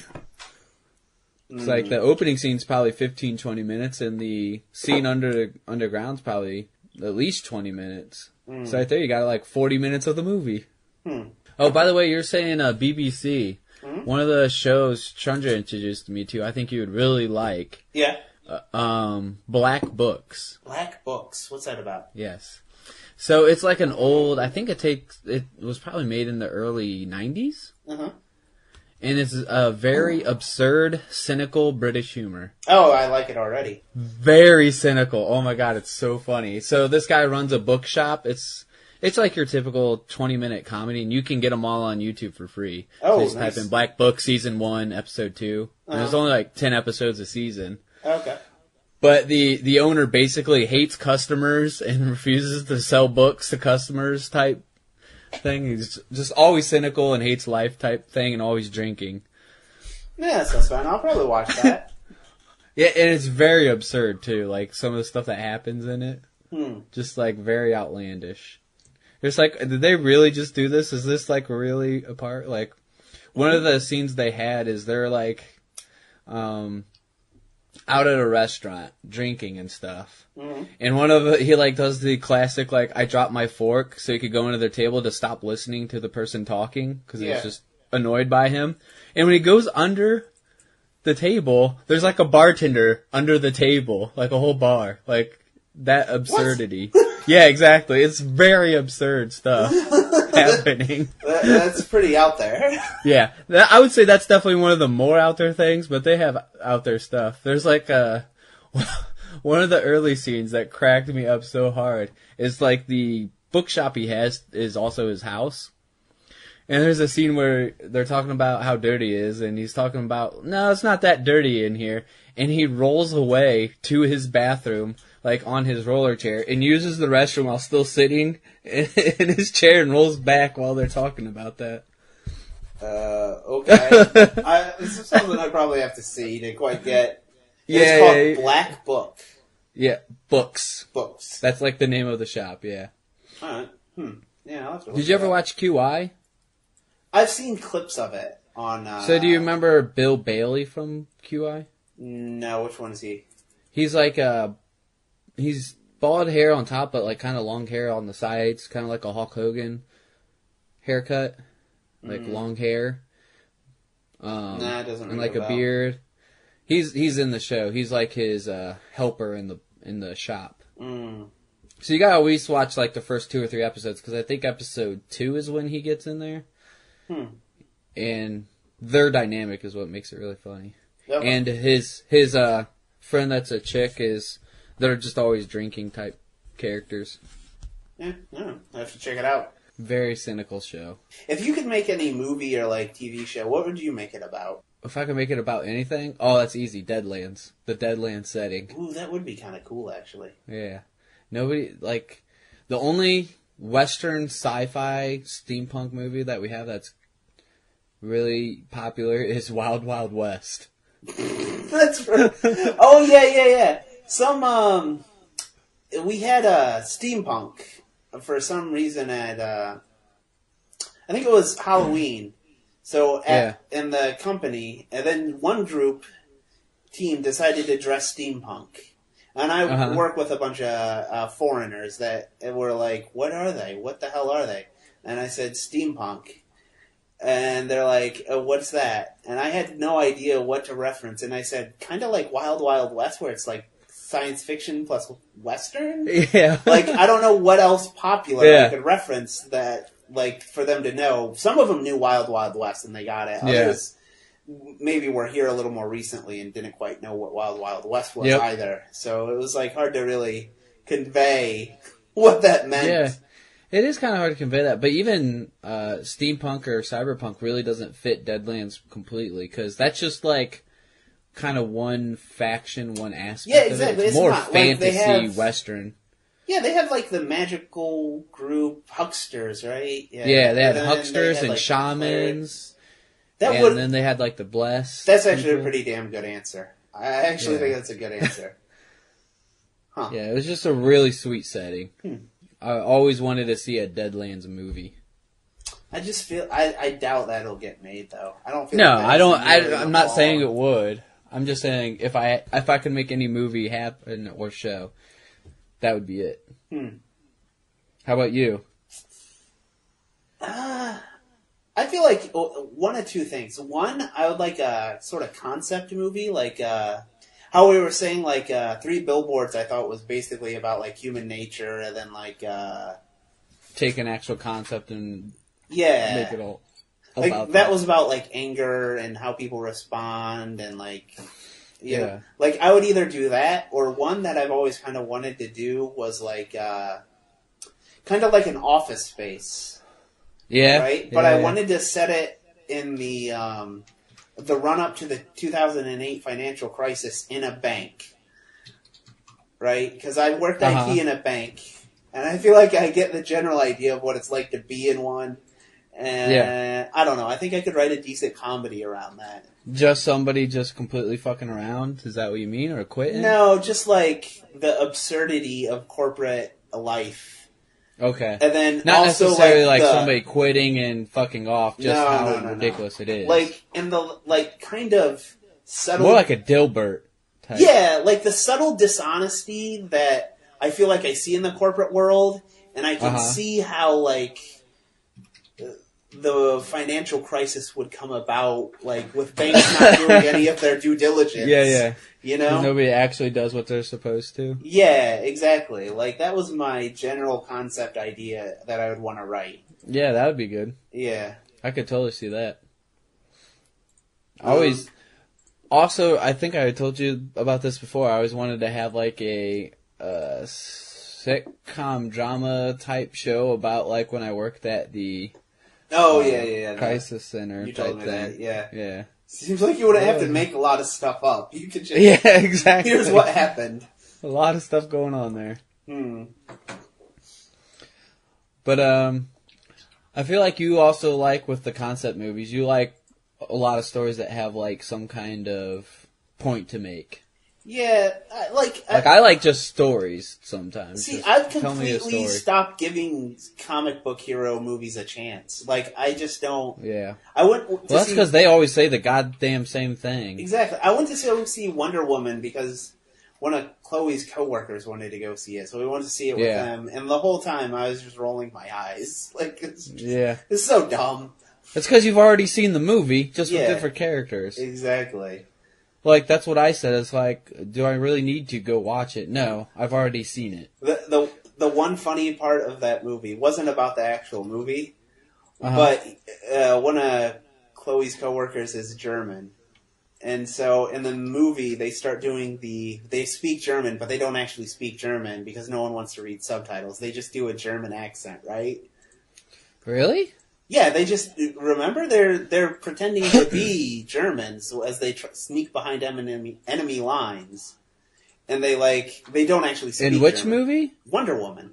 It's like the opening scene's probably 15-20 minutes, and the scene underground's probably at least 20 minutes. So right there, you got like 40 minutes of the movie. Oh, by the way, you're saying BBC. One of the shows Chandra introduced me to, I think you would really like. Yeah. Black Books. Black Books. What's that about? Yes. So it's like an old. I think it was probably made in the early 90s. And it's a very absurd, cynical British humor. Oh, I like it already. Very cynical. Oh my god, it's so funny. So this guy runs a bookshop. It's like your typical 20-minute comedy, and you can get them all on YouTube for free. Oh, so just type in Black Book Season 1, Episode 2. And there's only like 10 episodes a season. Okay. But the owner basically hates customers and refuses to sell books to customers type thing. He's just always cynical and hates life type thing and always drinking. Yeah, that sounds fun. I'll probably watch that. Yeah, and it's very absurd too. Like some of the stuff that happens in it. Just like very outlandish. It's like, did they really just do this? Is this like really a part? Like, one of the scenes they had is they're like, out at a restaurant drinking and stuff. And one of he like does the classic like, I dropped my fork so he could go into their table to stop listening to the person talking because he was just annoyed by him. And when he goes under the table, there's like a bartender under the table, like a whole bar, like that absurdity. Yeah, exactly. It's very absurd stuff happening. That's pretty out there. Yeah, I would say that's definitely one of the more out there things, but they have out there stuff. There's like one of the early scenes that cracked me up so hard is like the bookshop he has is also his house. And there's a scene where they're talking about how dirty it is, and he's talking about, no, it's not that dirty in here. And he rolls away to his bathroom, like on his roller chair, and uses the restroom while still sitting in his chair and rolls back while they're talking about that. Okay. This is something I probably have to see to quite get. It's called Black Book. Yeah, Books. Books. That's like the name of the shop, yeah. Alright. Yeah, I'll have to look Did you ever watch QI? I've seen clips of it on... So do you remember Bill Bailey from QI? No, which one is he? He's like he's bald hair on top, but like kind of long hair on the sides, kind of like a Hulk Hogan haircut, like long hair. Nah, it doesn't. And like a beard. He's in the show. He's like his helper in the shop. So you gotta always watch like the first 2 or 3 episodes because I think episode 2 is when he gets in there. And their dynamic is what makes it really funny. Yep. And his friend that's a chick they're just always drinking type characters. Yeah, I have to check it out. Very cynical show. If you could make any movie or like TV show, what would you make it about? if I could make it about anything, that's easy. Deadlands. The Deadlands setting. Ooh, that would be kind of cool, actually. Yeah. Nobody, like, the only Western sci-fi steampunk movie that we have that's really popular is Wild Wild West. That's right. Oh, yeah. We had steampunk for some reason at, I think it was Halloween. So in the company, and then one team decided to dress steampunk. And I work with a bunch of foreigners that were like, what are they? What the hell are they? And I said, steampunk. And they're like, what's that? And I had no idea what to reference. And I said, kind of like Wild Wild West, where it's like science fiction plus Western? Yeah. Like, I don't know what else popular I could reference that, like, for them to know. Some of them knew Wild Wild West and they got it. Others maybe were here a little more recently and didn't quite know what Wild Wild West was either. So it was, like, hard to really convey what that meant. Yeah. It is kind of hard to convey that, but even steampunk or cyberpunk really doesn't fit Deadlands completely, because that's just, like, kind of one faction, one aspect exactly. of it. It's more fantasy Western. Yeah, they have, like, the magical group Hucksters, right? Yeah, they had Hucksters and like, shamans. And then they had, like, the Blessed. That's actually a pretty damn good answer. I actually think that's a good answer. Huh. Yeah, it was just a really sweet setting. I always wanted to see a Deadlands movie. I just feel... I doubt that'll get made, though. I don't feel No, like I don't... I'm not saying it would. I'm just saying if I could make any movie happen or show, that would be it. How about you? I feel like one of two things. One, I would like a sort of concept movie, like how we were saying, like Three Billboards. I thought was basically about like human nature, and then like take an actual concept and make it all. Like that was about like anger and how people respond, and like you know, like I would either do that, or one that I've always kind of wanted to do was like kind of like an Office Space. Yeah. Right? But I wanted to set it in the run-up to the 2008 financial crisis in a bank. Right? Because I worked IT in a bank, and I feel like I get the general idea of what it's like to be in one. And I don't know. I think I could write a decent comedy around that. Just somebody just completely fucking around? Is that what you mean? Or quitting? No, just like the absurdity of corporate life. Okay. And then not also necessarily like somebody quitting and fucking off, just how ridiculous it is. Like, in the, like, kind of subtle... More like a Dilbert type. Yeah, like the subtle dishonesty that I feel like I see in the corporate world, and I can see how, like, the financial crisis would come about, like, with banks not doing any of their due diligence. Yeah. You know? Nobody actually does what they're supposed to. Yeah, exactly. Like, that was my general concept idea that I would want to write. Yeah, that would be good. Yeah. I could totally see that. Also, I think I told you about this before, I always wanted to have, like, a sitcom drama type show about, like, when I worked at the... crisis center. You told me thing. that, yeah. Seems like you wouldn't have to make a lot of stuff up. You could just... Yeah, exactly. Here's what happened. A lot of stuff going on there. But, I feel like you also like, with the concept movies, you like a lot of stories that have, like, some kind of point to make. Yeah, I like just stories sometimes. See, I've completely stopped giving comic book hero movies a chance. Like, I just don't... Yeah. That's because they always say the goddamn same thing. Exactly. I went to see Wonder Woman because one of Chloe's coworkers wanted to go see it, so we wanted to see it with them. And the whole time, I was just rolling my eyes. Like, it's so dumb. It's because you've already seen the movie, just with different characters. Exactly. Like, that's what I said. It's like, do I really need to go watch it? No, I've already seen it. The one funny part of that movie wasn't about the actual movie, but one of Chloe's coworkers is German. And so in the movie, they start doing they speak German, but they don't actually speak German because no one wants to read subtitles. They just do a German accent, right? Really? Yeah, they just remember they're pretending to be Germans as they sneak behind enemy lines, and they don't actually speak. In which German. movie? Wonder Woman.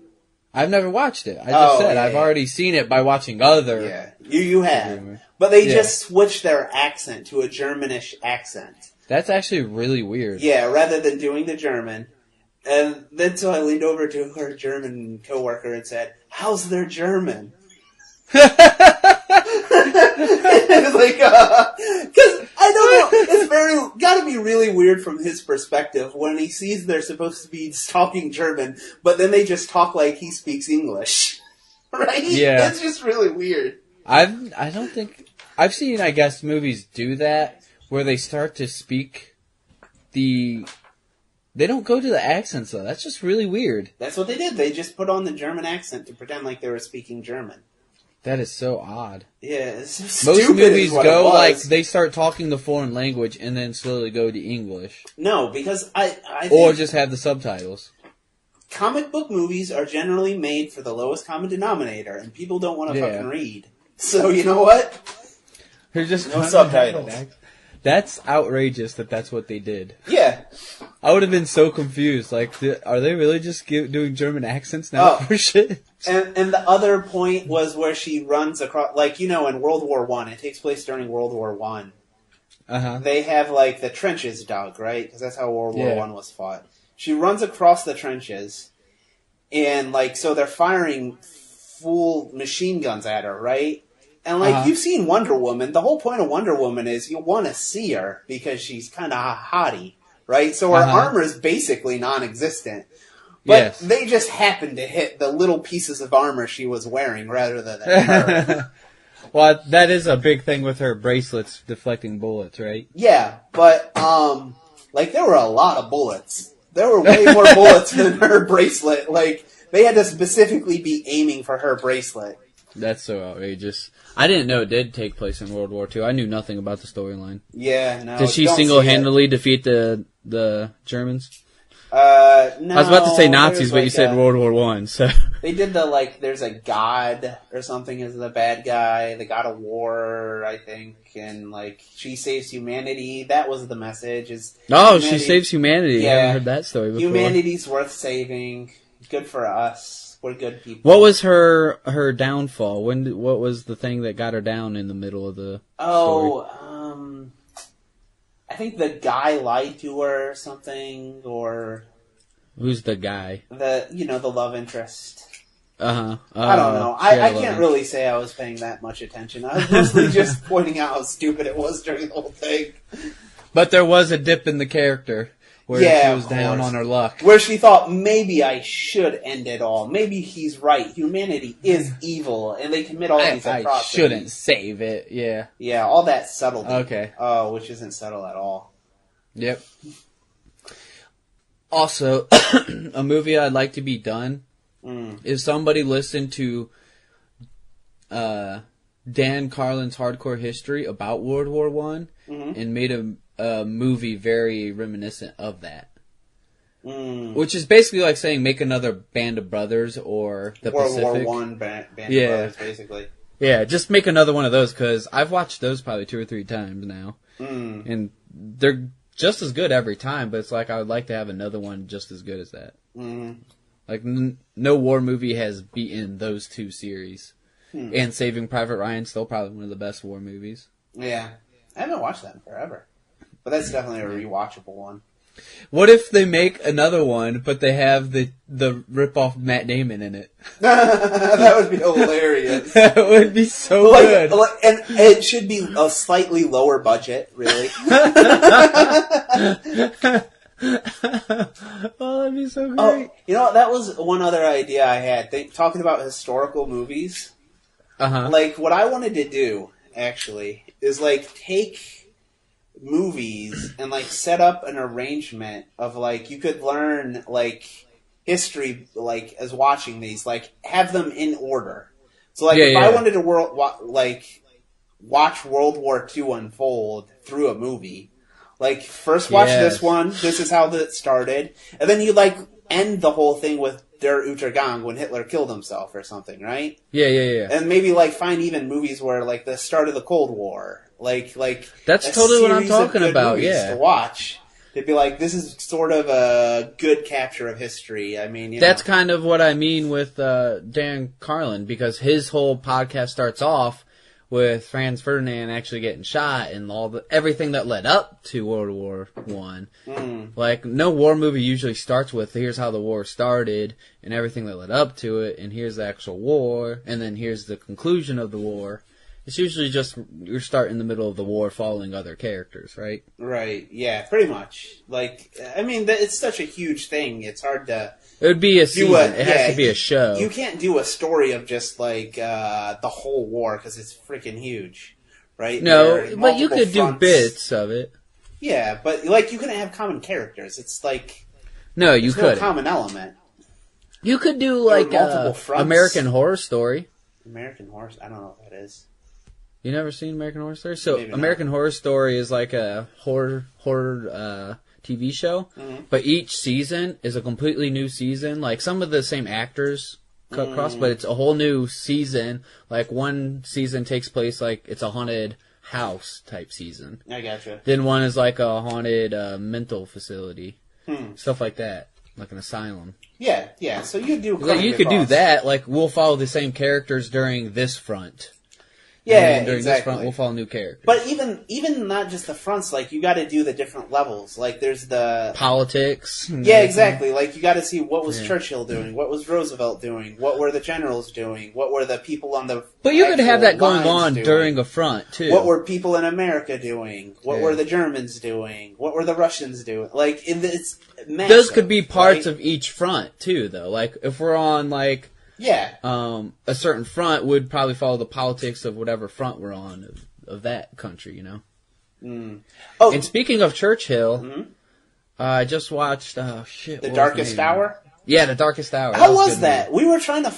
I've never watched it. I just said I've already seen it by watching other. Yeah, you have, but they just switched their accent to a Germanish accent. That's actually really weird. Yeah, rather than doing the German. And then so I leaned over to her German coworker and said, "How's their German?" It's like, because I don't know, it's gotta be really weird from his perspective when he sees they're supposed to be talking German, but then they just talk like he speaks English, right? Yeah, it's just really weird. I don't think I've seen, I guess, movies do that where they start to speak They don't go to the accents though. That's just really weird. That's what they did. They just put on the German accent to pretend like they were speaking German. That is so odd. Yeah, it's so stupid. Most movies go like they start talking the foreign language and then slowly go to English. No, because I think or just have the subtitles. Comic book movies are generally made for the lowest common denominator, and people don't want to fucking read. So you know what? They're just no subtitles. That's outrageous that that's what they did. Yeah. I would have been so confused. Like, are they really just doing German accents now for shit? And the other point was where she runs across, like, you know, in World War I, it takes place during World War I. Uh-huh. They have, like, the trenches dug, right? Because that's how World War I was fought. She runs across the trenches, and, like, so they're firing full machine guns at her, right? And, like, you've seen Wonder Woman. The whole point of Wonder Woman is you want to see her because she's kind of hottie, right? So her armor is basically non-existent. But they just happened to hit the little pieces of armor she was wearing rather than her. Well, that is a big thing with her bracelets deflecting bullets, right? Yeah, but, like, there were a lot of bullets. There were way more bullets than her bracelet. Like, they had to specifically be aiming for her bracelet. That's so outrageous. I didn't know it did take place in World War II. I knew nothing about the storyline. Yeah, no. Did she single-handedly defeat the Germans? No. I was about to say Nazis, but you said World War I, so... They did there's a god or something as the bad guy, the god of war, I think, and, like, she saves humanity. That was the message. She saves humanity. Yeah. I haven't heard that story before. Humanity's worth saving. Good for us. We're good people. What was her downfall? What was the thing that got her down in the middle of the story? I think the guy lied to her or something, or... Who's the guy? The love interest. Uh-huh. I don't know. I can't really say I was paying that much attention. I was mostly just pointing out how stupid it was during the whole thing. But there was a dip in the character. Where she was down on her luck. Where she thought, maybe I should end it all. Maybe he's right. Humanity is evil, and they commit all these atrocities. I shouldn't save it, yeah. Yeah, all that subtlety. Okay. Oh, which isn't subtle at all. Yep. Also, a movie I'd like to be done is somebody listened to Dan Carlin's Hardcore History about World War I and made a movie very reminiscent of that. Which is basically like saying make another Band of Brothers or the Pacific. World War I Band of Brothers, basically. Yeah, just make another one of those, because I've watched those probably 2 or 3 times now. And they're just as good every time, but it's like I would like to have another one just as good as that. Like, no war movie has beaten those 2 series. And Saving Private Ryan's still probably one of the best war movies. Yeah. I haven't watched that in forever. But that's definitely a rewatchable one. What if they make another one, but they have the rip-off Matt Damon in it? That would be hilarious. That would be so good. And it should be a slightly lower budget, really. Oh, that'd be so great. Oh, you know, that was one other idea I had. Talking about historical movies. Like, what I wanted to do, actually, is, like, take movies and, like, set up an arrangement of, like, you could learn, like, history, like, as watching these, like, have them in order. So, like, if I wanted to watch World War II unfold through a movie, like, first watch this one, this is how it started, and then you, like, end the whole thing with Der Untergang when Hitler killed himself or something, right? Yeah. And maybe like find even movies where like the start of the Cold War, like that's totally what I'm talking about. Yeah, to watch. It'd be like, this is sort of a good capture of history. I mean, that's kind of what I mean with Dan Carlin, because his whole podcast starts off with Franz Ferdinand actually getting shot and everything that led up to World War One. Like, no war movie usually starts with, here's how the war started and everything that led up to it, and here's the actual war, and then here's the conclusion of the war. It's usually just you're starting in the middle of the war following other characters, right? Right, yeah, pretty much. Like, I mean, it's such a huge thing. It's hard to... It would be a season. It has to be a show. You can't do a story of just, like, the whole war, because it's freaking huge, right? No, but you could do bits of it. Yeah, but, like, you couldn't have common characters. It's like... No, you couldn't. No common element. You could do, like, American Horror Story. American Horror... I don't know what that is. You never seen American Horror Story? So American Horror Story is like a horror TV show, but each season is a completely new season. Like, some of the same actors cut across, but it's a whole new season. Like, one season takes place like it's a haunted house type season. I gotcha. Then one is like a haunted mental facility, stuff like that, like an asylum. Yeah. So you do. Like, you could do that. Like, we'll follow the same characters during this front. Yeah, during exactly. this front, we'll follow new characters. But even not just the fronts, like, you got to do the different levels. Like, there's the politics. Yeah, exactly. Like, you got to see what was Churchill doing, what was Roosevelt doing, what were the generals doing, what were the people on the. But you could have that going on during a front too. What were people in America doing? What were the Germans doing? What were the Russians doing? Like, it's massive, those could be parts of each front too, though. Like, if we're on like. Yeah. A certain front would probably follow the politics of whatever front we're on of that country, you know? Oh. And speaking of Churchill, I just watched, The Darkest Hour? Yeah, The Darkest Hour. How was that? We were trying to...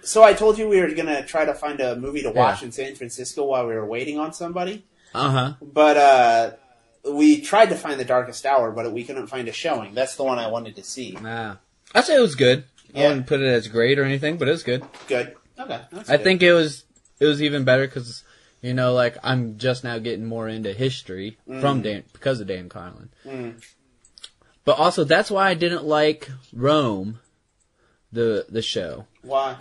So I told you we were going to try to find a movie to watch in San Francisco while we were waiting on somebody. Uh-huh. But we tried to find The Darkest Hour, but we couldn't find a showing. That's the one I wanted to see. I'd say it was good. I wouldn't put it as great or anything, but it was good. Good. Okay. I think it was even better because, you know, like, I'm just now getting more into history because of Dan Carlin. But also, that's why I didn't like Rome, the show. Why?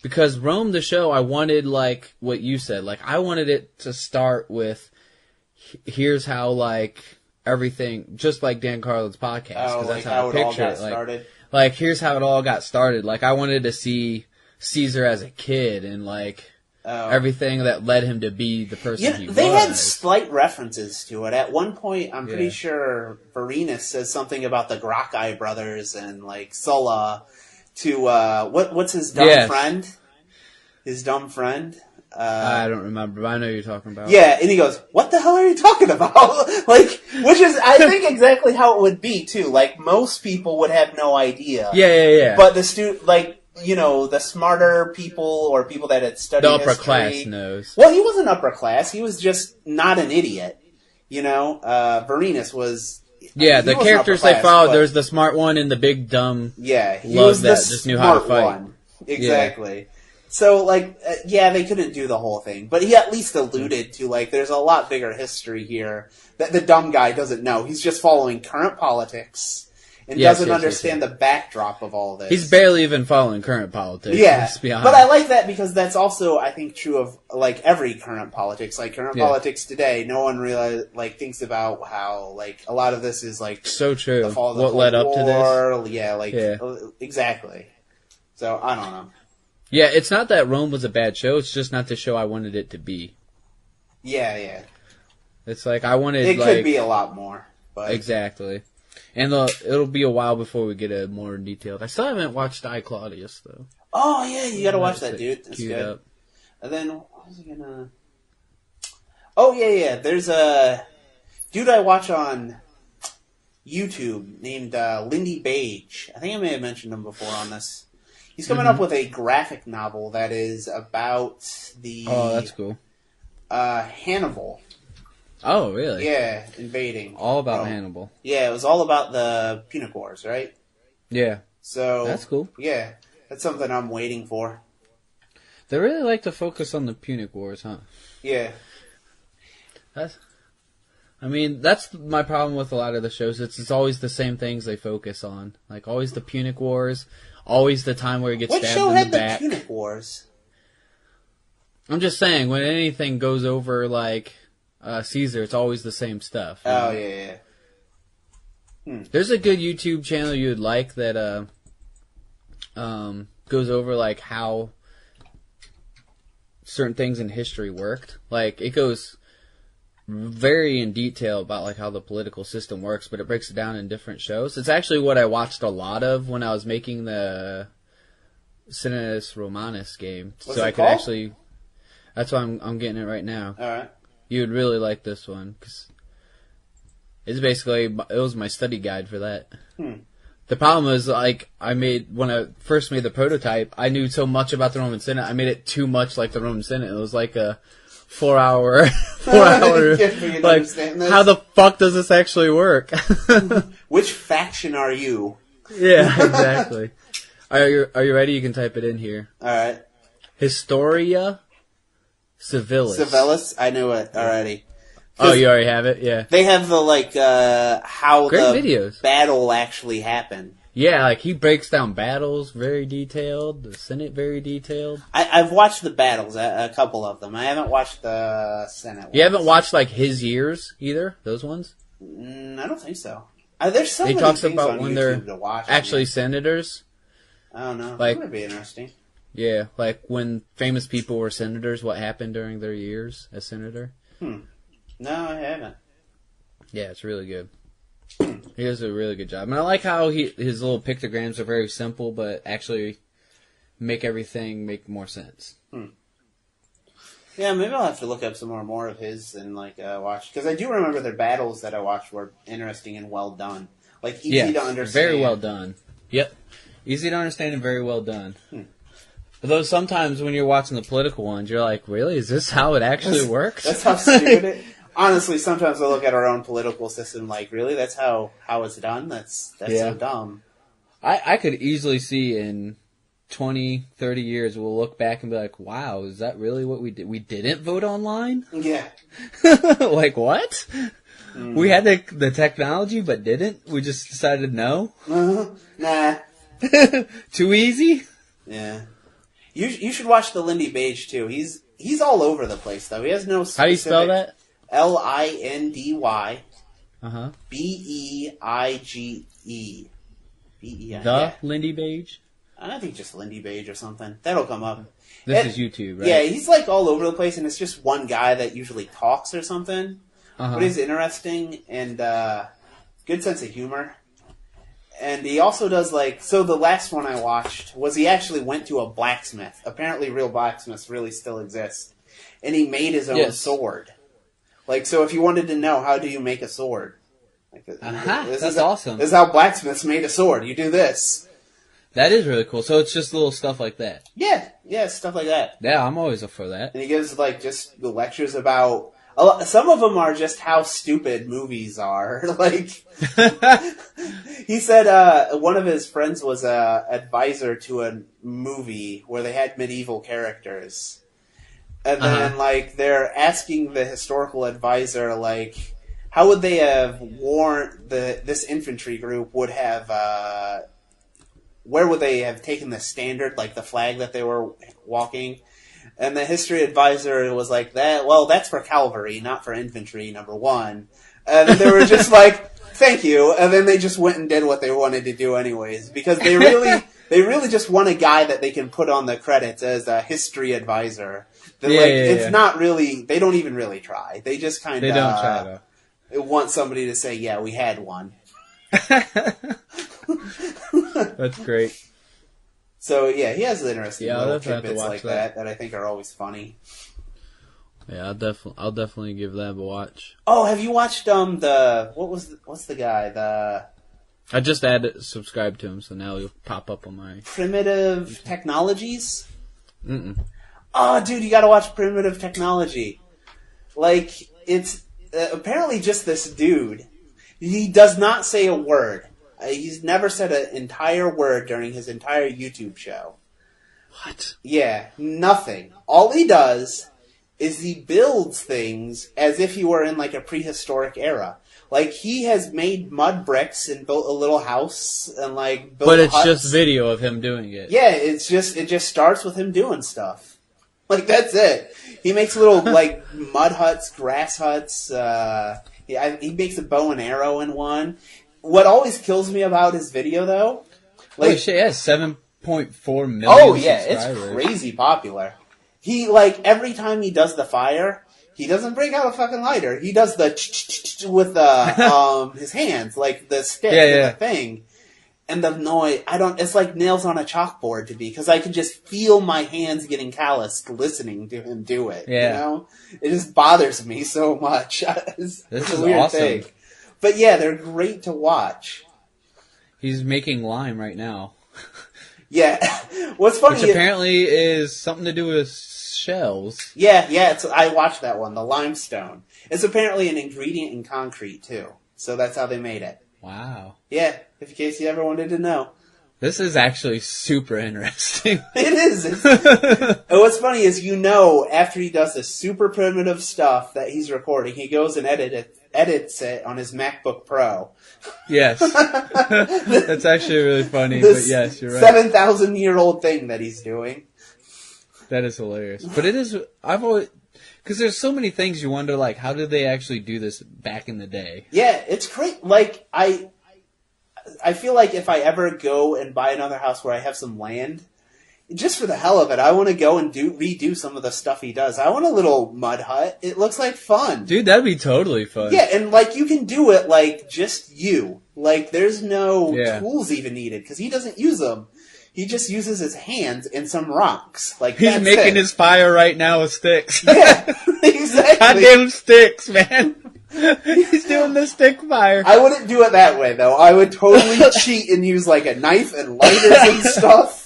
Because Rome, the show, I wanted, like, what you said. Like, I wanted it to start with, here's how, like, everything, just like Dan Carlin's podcast. Oh, like how it all got started? Like, here's how it all got started. Like, I wanted to see Caesar as a kid and, like, everything that led him to be the person he was. They had slight references to it. At one point, I'm pretty sure Varenus says something about the Gracchi brothers and, like, Sulla to, what's his dumb friend? His dumb friend? I don't remember, but I know who you're talking about. Yeah, and he goes, what the hell are you talking about? Like, which is, I think, exactly how it would be, too. Like, most people would have no idea. Yeah. But the smarter people or people that had studied the upper class knows. Well, he wasn't upper class. He was just not an idiot. You know, Varenus was... Yeah, the characters they followed, there's the smart one and the big dumb he was that just knew how to fight. One. Exactly. Yeah. So, like, they couldn't do the whole thing. But he at least alluded to, like, there's a lot bigger history here that the dumb guy doesn't know. He's just following current politics and doesn't understand the backdrop of all this. He's barely even following current politics. Yeah, let's be honest. But I like that because that's also, I think, true of, like, every current politics. Like, current politics today, no one really, like, thinks about how, like, a lot of this is, like... So true. The fall of the what Cold led up War, to this? Yeah, exactly. So, I don't know. Yeah, it's not that Rome was a bad show. It's just not the show I wanted it to be. Yeah. It's like I wanted. It could be a lot more. But... Exactly, and it'll be a while before we get a more detailed. I still haven't watched I, Claudius though. Oh yeah, you got to watch that, dude. That's good. Up. And then what was I gonna? Oh yeah. There's a dude I watch on YouTube named Linde Page. I think I may have mentioned him before on this. He's coming up with a graphic novel that is about the... Oh, that's cool. Hannibal. Oh, really? Yeah, invading. All about Hannibal. Yeah, it was all about the Punic Wars, right? Yeah. So that's cool. Yeah, that's something I'm waiting for. They really like to focus on the Punic Wars, huh? Yeah. That's my problem with a lot of the shows. It's always the same things they focus on. Like, always the Punic Wars, always the time where he gets stabbed in the back. What show had the Punic Wars? I'm just saying, when anything goes over, like, Caesar, it's always the same stuff. Oh, yeah. There's a good YouTube channel you would like that goes over, like, how certain things in history worked. Like, it goes very in detail about, like, how the political system works, but it breaks it down in different shows. It's actually what I watched a lot of when I was making the Cinetis Romanus game. What's it called? Actually... That's why I'm getting it right now. Alright. You would really like this one, because it's basically, it was my study guide for that. The problem is, like, when I first made the prototype, I knew so much about the Roman Senate, I made it too much like the Roman Senate. It was like a 4 hour, like, how the fuck does this actually work? Which faction are you? Yeah, exactly. Are you ready? You can type it in here. Alright. Historia Civilis. Civilis? I knew it already. Oh, you already have it? Yeah. They have the, like, how Great the videos. Battle actually happened. Yeah, like, he breaks down battles very detailed, the Senate very detailed. I've watched the battles, a couple of them. I haven't watched the Senate ones. You haven't watched, like, his years, either? Those ones? I don't think so. There's so many talks things about on when YouTube they're to watch. actually senators. I don't know. Like, that would be interesting. Yeah, like when famous people were senators, what happened during their years as senator. No, I haven't. Yeah, it's really good. He does a really good job. And I like how his little pictograms are very simple, but actually make everything make more sense. Yeah, maybe I'll have to look up some more of his and, like, watch. Because I do remember their battles that I watched were interesting and well done. Like, easy to understand. Very well done. Yep. Easy to understand and very well done. Although sometimes when you're watching the political ones, you're like, really? Is this how it actually works? That's how stupid it is. Honestly, sometimes I look at our own political system like, really? That's how it's done? That's so dumb. I could easily see in 20, 30 years, we'll look back and be like, wow, is that really what we did? We didn't vote online? Yeah. Like, what? We had the technology, but didn't? We just decided no? Nah. Too easy? Yeah. You should watch the Linde Page too. He's all over the place though. He has no specific... How do you spell that? Lindy. Beige. The Linde Page? I think just Linde Page or something. That'll come up. This is YouTube, right? Yeah, he's like all over the place, and it's just one guy that usually talks or something. But he's interesting and good sense of humor. And he also does, like... So the last one I watched was he actually went to a blacksmith. Apparently real blacksmiths really still exist. And he made his own sword. Like, so if you wanted to know, how do you make a sword? Like, that's awesome. This is how blacksmiths made a sword. You do this. That is really cool. So it's just little stuff like that. Yeah, stuff like that. Yeah, I'm always up for that. And he gives, like, just the lectures about... Some of them are just how stupid movies are. Like, he said one of his friends was a advisor to a movie where they had medieval characters. And then, like, they're asking the historical advisor, like, how would they have warned this infantry group would have, where would they have taken the standard, like the flag that they were walking? And the history advisor was like, that's for cavalry, not for infantry, number one. And they were just like, thank you. And then they just went and did what they wanted to do anyways. Because they really just want a guy that they can put on the credits as a history advisor. It's not really, they don't even really try. They just kind of... They don't try, though. Want somebody to say, yeah, we had one. That's great. So, yeah, he has interesting little tidbits like that I think are always funny. Yeah, I'll definitely give that a watch. Oh, have you watched what's the guy? I just subscribed to him, so now he'll pop up on my... Primitive Technologies? Mm-mm. Oh, dude, you gotta watch Primitive Technology. Like, it's apparently just this dude. He does not say a word. He's never said an entire word during his entire YouTube show. What? Yeah, nothing. All he does is he builds things as if he were in like a prehistoric era. Like, he has made mud bricks and built a little house and like built But it's huts. just video of him doing it. Yeah, it just starts with him doing stuff. Like, that's it. He makes little like mud huts, grass huts. He makes a bow and arrow in one. What always kills me about his video, though, like, holy shit, he has 7.4 million. Oh yeah, subscribers. it's crazy popular. He, like, every time he does the fire, he doesn't break out a fucking lighter. He does the with the his hands, like the stick and the thing. And the noise, it's like nails on a chalkboard to me, because I can just feel my hands getting calloused listening to him do it. Yeah. You know? It just bothers me so much. This is a weird awesome. thing. But yeah, they're great to watch. He's making lime right now. Yeah. What's funny Which apparently is something to do with shells. Yeah, I watched that one, the limestone. It's apparently an ingredient in concrete, too. So that's how they made it. Wow. Yeah, in case you ever wanted to know. This is actually super interesting. It is. And what's funny is, after he does this super primitive stuff that he's recording, he goes and edits it on his MacBook Pro. Yes. That's actually really funny, but yes, you're right. 7,000-year-old thing that he's doing. That is hilarious. But it is, because there's so many things you wonder, like, how did they actually do this back in the day? Yeah, it's great. Like, I feel like if I ever go and buy another house where I have some land, just for the hell of it, I want to go and redo some of the stuff he does. I want a little mud hut. It looks like fun. Dude, that'd be totally fun. Yeah, and like, you can do it like just you. Like, there's no tools even needed, because he doesn't use them. He just uses his hands and some rocks. Like, he's making his fire right now with sticks. Yeah, exactly. Goddamn sticks, man. He's doing the stick fire. I wouldn't do it that way, though. I would totally cheat and use like a knife and lighters and stuff.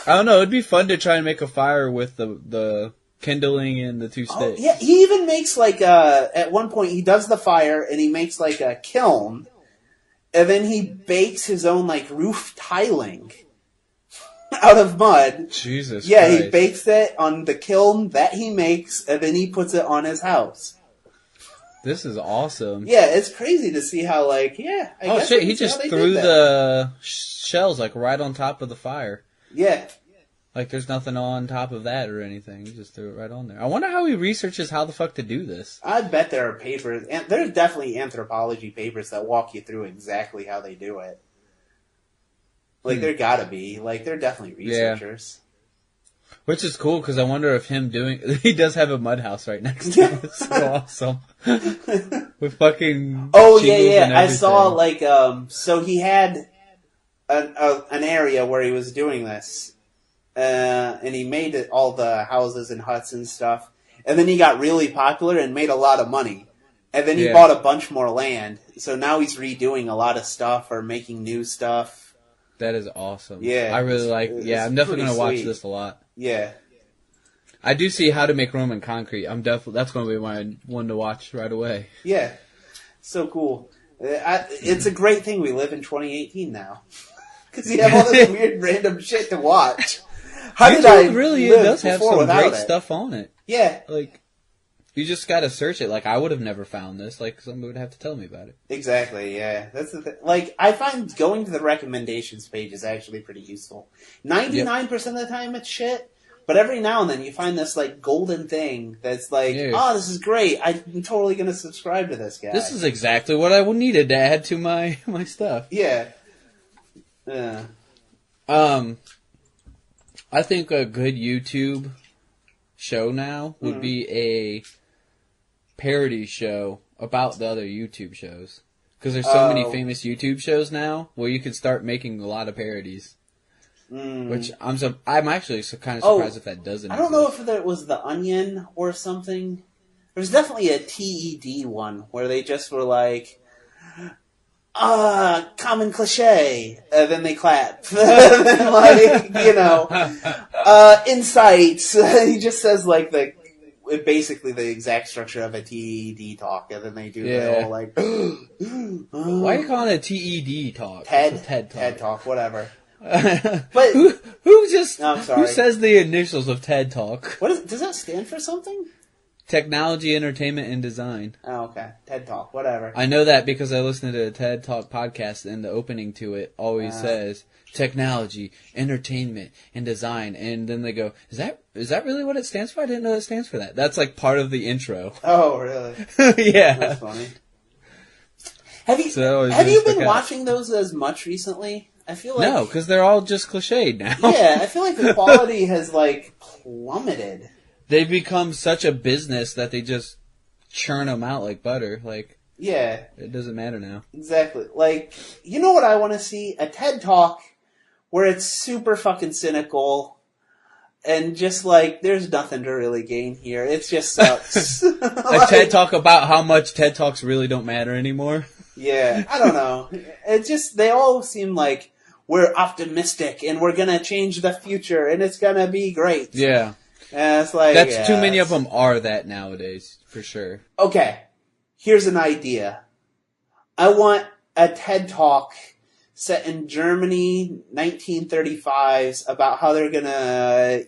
I don't know. It'd be fun to try and make a fire with the kindling and the two sticks. Oh, yeah, he even makes like at one point he does the fire and he makes like a kiln, and then he bakes his own like roof tiling out of mud. Jesus Yeah, Christ. he bakes it on the kiln that he makes, and then he puts it on his house. This is awesome. Yeah, it's crazy to see how, like, I guess shit, he just threw the shells, like, right on top of the fire. Yeah. Like, there's nothing on top of that or anything. He just threw it right on there. I wonder how he researches how the fuck to do this. I bet there are papers, and there's definitely anthropology papers that walk you through exactly how they do it. Like, there gotta be. Like, they're definitely researchers. Yeah. Which is cool, because I wonder if he does have a mud house right next to him. It's so awesome. With fucking Oh, shingles yeah. and I everything. saw, like, so he had an area where he was doing this. And he made all the houses and huts and stuff. And then he got really popular and made a lot of money. And then he bought a bunch more land. So now he's redoing a lot of stuff or making new stuff. That is awesome. Yeah. I really I'm definitely going to watch this a lot. Yeah. I do see How to Make Roman Concrete. That's going to be my one to watch right away. Yeah. So cool. It's a great thing we live in 2018 now. Because you have all this weird random shit to watch. How did I really live does have before some without great it? stuff on it. Yeah. Like, you just gotta search it. Like, I would have never found this. Like, somebody would have to tell me about it. Exactly, yeah. That's the thing. Like, I find going to the recommendations page is actually pretty useful. 99% of the time it's shit, but every now and then you find this, like, golden thing that's like, this is great. I'm totally gonna subscribe to this guy. This is exactly what I needed to add to my stuff. Yeah. I think a good YouTube show now would be a parody show about the other YouTube shows. Because there's so many famous YouTube shows now where you can start making a lot of parodies. Which I'm actually kind of surprised if that doesn't I don't know if it was The Onion or something. There's definitely a TED one where they just were like, common cliche, and then they clap. And then, like, insights. He just says, like, basically the exact structure of a TED talk, and then they do the whole like. Why are you calling it a TED talk? TED TED talk. TED talk, whatever. But who says the initials of TED talk? Does that stand for something? Technology, Entertainment, and Design. Oh, okay. TED Talk, whatever. I know that because I listened to a TED Talk podcast, and the opening to it always says Technology, Entertainment, and Design, and then they go, "Is that really what it stands for? I didn't know it stands for that." That's like part of the intro. Oh, really? Yeah, that's funny. Have you been watching those as much recently? I feel like no, because they're all just cliched now. Yeah, I feel like the quality has like plummeted. They've become such a business that they just churn them out like butter. Like, yeah, it doesn't matter now. Exactly. Like, you know what I want to see? A TED Talk where it's super fucking cynical and just like there's nothing to really gain here. It just sucks. A TED Talk about how much TED Talks really don't matter anymore. Yeah, I don't know. It just they all seem like we're optimistic and we're gonna change the future and it's gonna be great. Yeah. And it's like, too many of them are that nowadays, for sure. Okay, here's an idea. I want a TED Talk set in Germany, 1935s, about how they're gonna,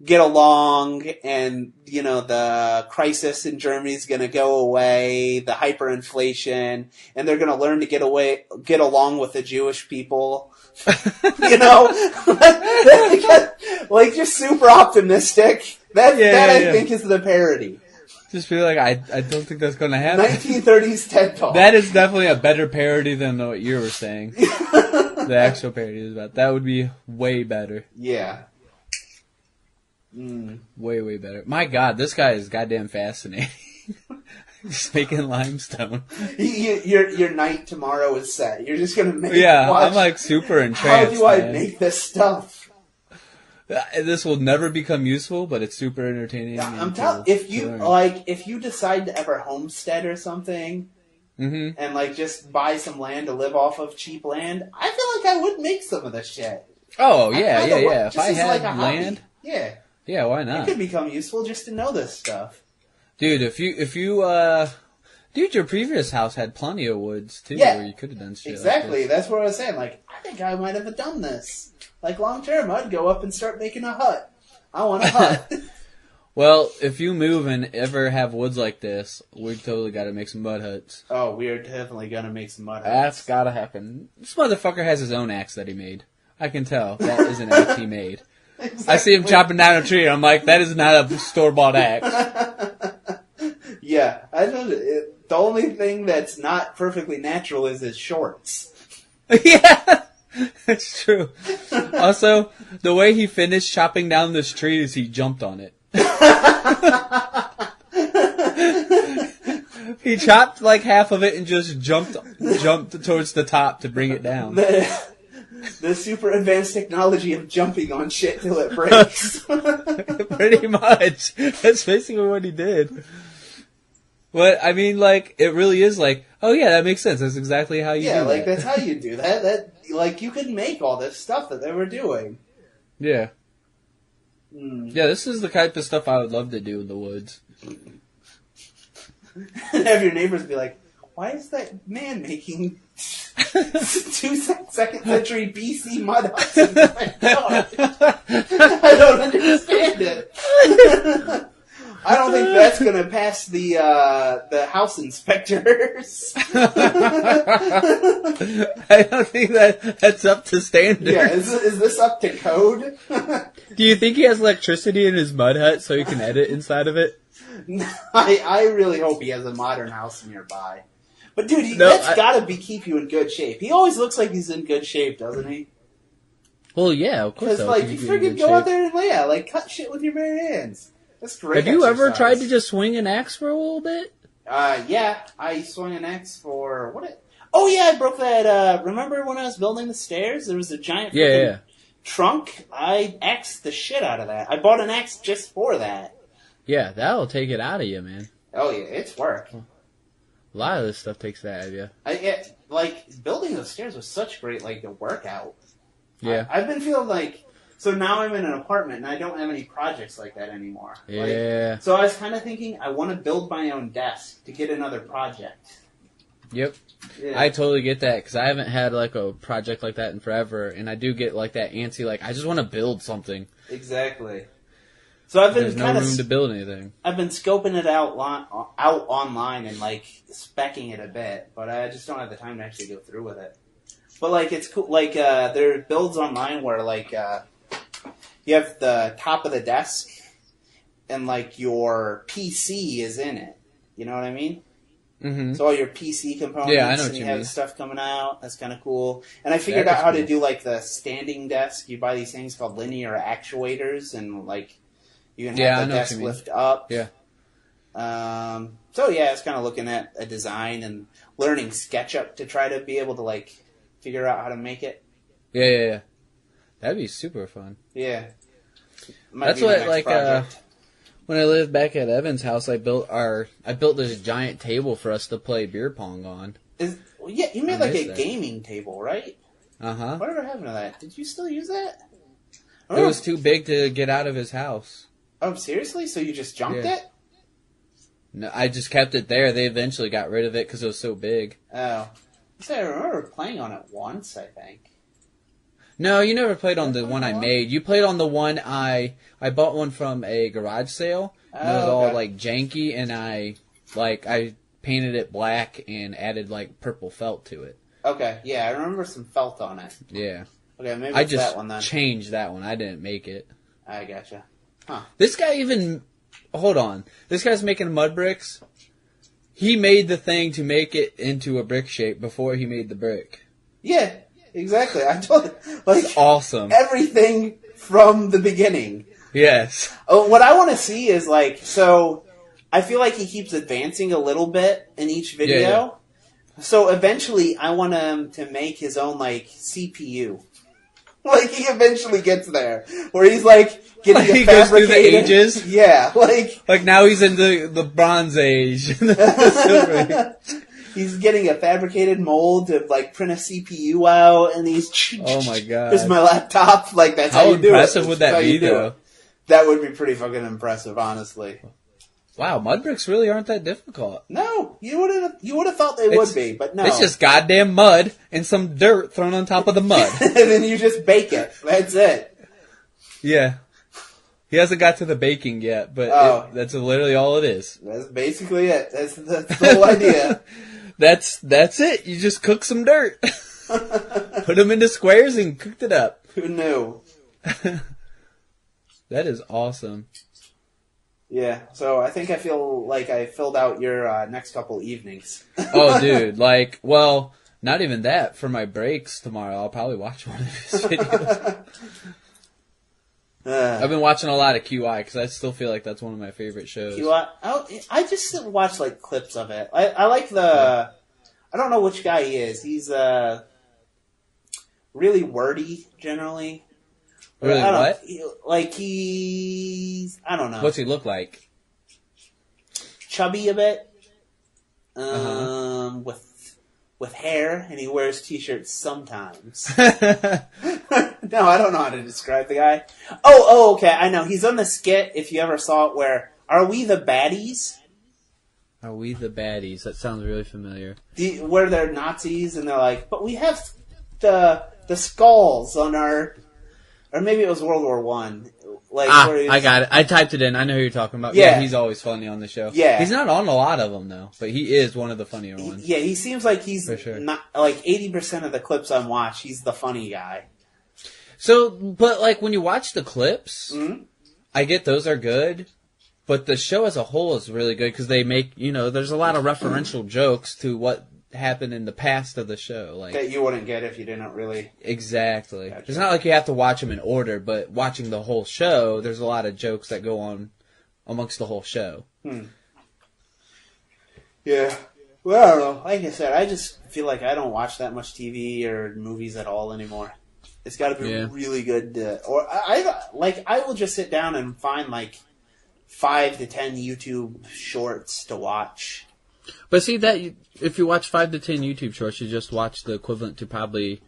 get along and, the crisis in Germany is gonna go away, the hyperinflation, and they're gonna learn to get along with the Jewish people. Like just super optimistic. That I think is the parody. Just feel like I don't think that's going to happen. 1930s TED Talk. That is definitely a better parody than what you were saying. The actual parody is about that would be way better. Yeah. Way, way better. My God, this guy is goddamn fascinating. Just making limestone. Your night tomorrow is set. You're just gonna make. Yeah, I'm like super entranced. How do I make this stuff? This will never become useful, but it's super entertaining. Yeah, I'm telling. If you decide to ever homestead or something, and like just buy some land to live off of cheap land, I feel like I would make some of this shit. Oh yeah. If I had like land, yeah, why not? It could become useful just to know this stuff. Dude, your previous house had plenty of woods too, where you could have done shit. Exactly, like that's what I was saying. Like, I think I might have done this. Like long term, I'd go up and start making a hut. I want a hut. Well, if you move and ever have woods like this, we totally got to make some mud huts. Oh, we're definitely gonna make some mud huts. That's gotta happen. This motherfucker has his own axe that he made. I can tell that is an axe he made. Exactly. I see him chopping down a tree, and I'm like, that is not a store-bought axe. Yeah, I know. The only thing that's not perfectly natural is his shorts. Yeah, that's true. Also, the way he finished chopping down this tree is he jumped on it. He chopped like half of it and just jumped towards the top to bring it down. The super advanced technology of jumping on shit till it breaks. Pretty much. That's basically what he did. But, I mean, like, it really is like, oh yeah, that makes sense. That's exactly how you do that. Yeah, like, that's how you do that. Like, you could make all this stuff that they were doing. Yeah. Yeah, this is the type of stuff I would love to do in the woods. And have your neighbors be like, why is that man making 2nd century BC mud huts in the backyard? I don't understand it. I don't think that's going to pass the house inspectors. I don't think that's up to standard. Yeah, is this up to code? Do you think he has electricity in his mud hut so he can edit inside of it? I really hope he has a modern house nearby. But dude, that's gotta keep you in good shape. He always looks like he's in good shape, doesn't he? Well, yeah, of course. Because you freaking go out there and cut shit with your bare hands. That's great. Have you ever tried to just swing an axe for a little bit? Yeah, I swung an axe for Oh yeah, I broke that. Remember when I was building the stairs? There was a giant trunk. I axed the shit out of that. I bought an axe just for that. Yeah, that'll take it out of you, man. Oh yeah, it's work. A lot of this stuff takes that out of you. Building those stairs was such great, a workout. Yeah. I've been feeling So now I'm in an apartment, and I don't have any projects like that anymore. Yeah. So I was kind of thinking, I want to build my own desk to get another project. Yep. Yeah. I totally get that, because I haven't had, like, a project like that in forever, and I do get, like, that antsy, like, I just want to build something. Exactly. So I've been There's no room to build anything. I've been scoping it out online and, like, speccing it a bit, but I just don't have the time to actually go through with it. But, like, it's cool. Like, there are builds online where, like, you have the top of the desk, and, like, your PC is in it. You know what I mean? Mm-hmm. So all your PC components, yeah, I know what and you have mean. Stuff coming out. That's kind of cool. And I figured out how to do, like, the standing desk. You buy these things called linear actuators, and, like, you can have the desk lift up. Yeah. So, yeah, it's kind of looking at a design and learning SketchUp to try to be able to, like, figure out how to make it. Yeah. That'd be super fun. Yeah. That's what, like, when I lived back at Evan's house, I built this giant table for us to play beer pong on. Yeah, you made, like, a gaming table, right? Uh-huh. Whatever happened to that? Did you still use that? It was too big to get out of his house. Oh, seriously? So you just junked it? No, I just kept it there. They eventually got rid of it because it was so big. Oh. I remember playing on it once, I think. No, you never played on the one I made. You played on the one I bought one from a garage sale. And it was all, like, janky, and I painted it black and added, like, purple felt to it. Okay, yeah, I remember some felt on it. Yeah. Okay, maybe I it's just that one then. changed that one. I didn't make it. I gotcha. Huh. This guy even... Hold on. This guy's making mud bricks. He made the thing to make it into a brick shape before he made the brick. Yeah, exactly. I told you. Like, it's awesome. Everything from the beginning. Yes. Oh, what I want to see is, like, so I feel like he keeps advancing a little bit in each video. Yeah. So eventually I want him to make his own, like, CPU. Like, he eventually gets there. Where he's, like, getting he goes through the ages? Yeah, like... Like, now he's in the Bronze Age. He's getting a fabricated mold to, like, print a CPU out, and he's... Oh, my God. Here's my laptop. Like, that's how you do it. How impressive would that be, though? That would be pretty fucking impressive, honestly. Wow, mud bricks really aren't that difficult. No, you would have thought they would be, but no. It's just goddamn mud and some dirt thrown on top of the mud. And then you just bake it. That's it. Yeah. He hasn't got to the baking yet, but that's literally all it is. That's basically it. That's the whole idea. That's it. You just cook some dirt. Put them into squares and cooked it up. Who knew? That is awesome. Yeah, so I think I feel like I filled out your next couple evenings. Oh, dude, like, well, not even that. For my breaks tomorrow, I'll probably watch one of his videos. I've been watching a lot of QI because I still feel like that's one of my favorite shows. QI? I just watch, like, clips of it. I like the... I don't know which guy he is. He's really wordy, generally. Really what? He's... I don't know. What's he look like? Chubby a bit. With hair, and he wears t-shirts sometimes. No, I don't know how to describe the guy. Oh, okay, I know. He's on the skit, if you ever saw it, where, Are We the Baddies? Are We the Baddies? That sounds really familiar. Where they're Nazis, and they're like, but we have the skulls on our... Or maybe it was World War One. I got it. I typed it in. I know who you're talking about. Yeah, he's always funny on the show. Yeah. He's not on a lot of them, though. But he is one of the funnier ones. Yeah, he seems like he's not... Like, 80% of the clips I watch, he's the funny guy. So, but, like, when you watch the clips, mm-hmm. I get those are good. But the show as a whole is really good because they make, there's a lot of referential jokes to what happened in the past of the show. Like that you wouldn't get if you didn't really... Exactly. Gotcha. It's not like you have to watch them in order, but watching the whole show, there's a lot of jokes that go on amongst the whole show. Yeah. Well, I don't know. Like I said, I just feel like I don't watch that much TV or movies at all anymore. It's got to be really good. Or I will just sit down and find like 5 to 10 YouTube shorts to watch. But see, that if you watch 5 to 10 YouTube shorts, you just watch the equivalent to probably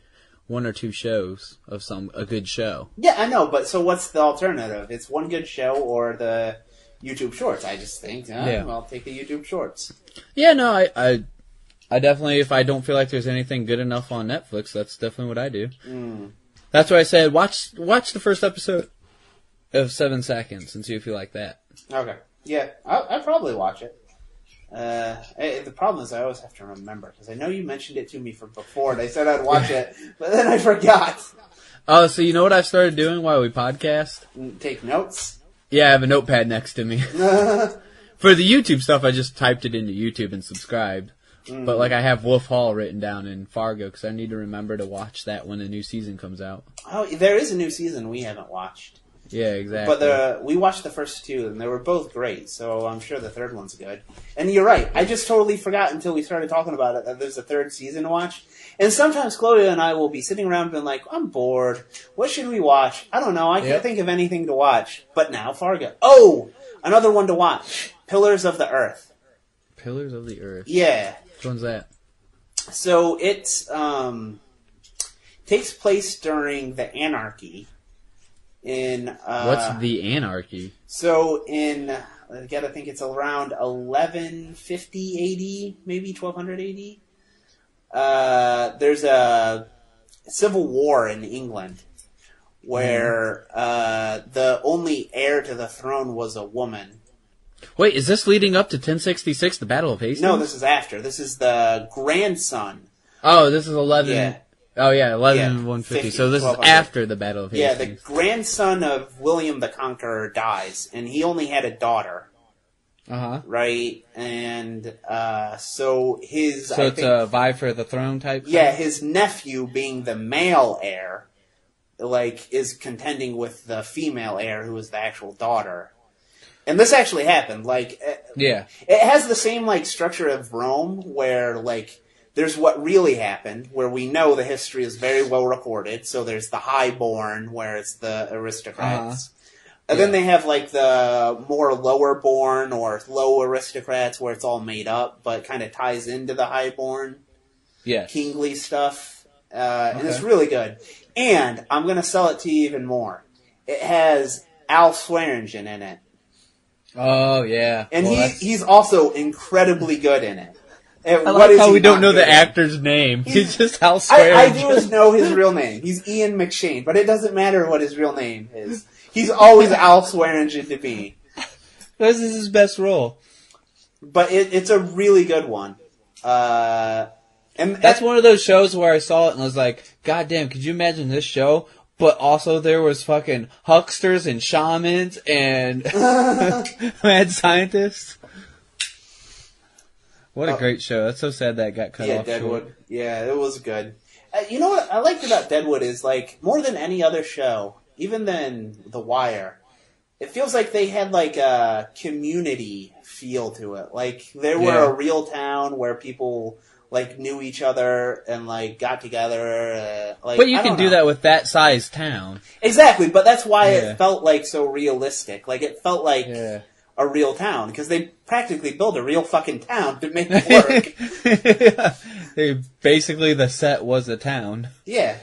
one or two shows of a good show. Yeah, I know, but so what's the alternative? It's one good show or the YouTube Shorts. I just think, I'll take the YouTube Shorts. Yeah, no, I definitely, if I don't feel like there's anything good enough on Netflix, that's definitely what I do. That's why I said watch the first episode of 7 Seconds and see if you like that. Okay. Yeah, I'll probably watch it. The problem is I always have to remember, because I know you mentioned it to me from before, and I said I'd watch it, but then I forgot. Oh, so you know what I've started doing while we podcast? Take notes? Yeah, I have a notepad next to me. For the YouTube stuff, I just typed it into YouTube and subscribed. But like I have Wolf Hall written down in Fargo, because I need to remember to watch that when the new season comes out. Oh, there is a new season we haven't watched. Yeah, exactly. But we watched the first two, and they were both great, so I'm sure the third one's good. And you're right, I just totally forgot until we started talking about it that there's a third season to watch. And sometimes Chloe and I will be sitting around being like, I'm bored. What should we watch? I don't know, I can't think of anything to watch. But now, Fargo. Oh! Another one to watch. Pillars of the Earth. Pillars of the Earth? Yeah. Which one's that? So it's takes place during the Anarchy. What's the Anarchy? So I gotta think it's around 1150 AD, maybe 1200 AD. There's a civil war in England where the only heir to the throne was a woman. Wait, is this leading up to 1066, the Battle of Hastings? No, this is after. This is the grandson. Oh, this is 11... Yeah. Oh, yeah, 150. So this is after the Battle of Hastings. Yeah, the grandson of William the Conqueror dies, and he only had a daughter. Uh-huh. Right? And so his... So it's a vie for the throne type Yeah, thing? his nephew, being the male heir, is contending with the female heir, who is the actual daughter. And this actually happened. Yeah. It has the same, structure of Rome, where, there's what really happened, where we know the history is very well recorded. So there's the highborn, where it's the aristocrats. And then they have, the more lower-born or low aristocrats, where it's all made up, but kind of ties into the highborn, kingly stuff. And it's really good. And I'm going to sell it to you even more. It has Al Swearingen in it. Oh, yeah. And he's also incredibly good in it. I like how we don't know the actor's name. He's just Al Swearingen. I do know his real name. He's Ian McShane, but it doesn't matter what his real name is. He's always Al Swearingen to me. This is his best role. But it's a really good one. And that's one of those shows where I saw it and I was like, God damn, could you imagine this show? But also there was fucking hucksters and shamans and mad scientists. What a great show. That's so sad that got cut off Deadwood. short. Yeah, it was good. You know what I liked about Deadwood is, more than any other show, even than The Wire, it feels like they had, a community feel to it. They were a real town where people, knew each other and, got together. But you can do that with that size town. Exactly, but that's why it felt, so realistic. It felt like... a real town, because they practically built a real fucking town to make it work. Basically, the set was a town. Yeah.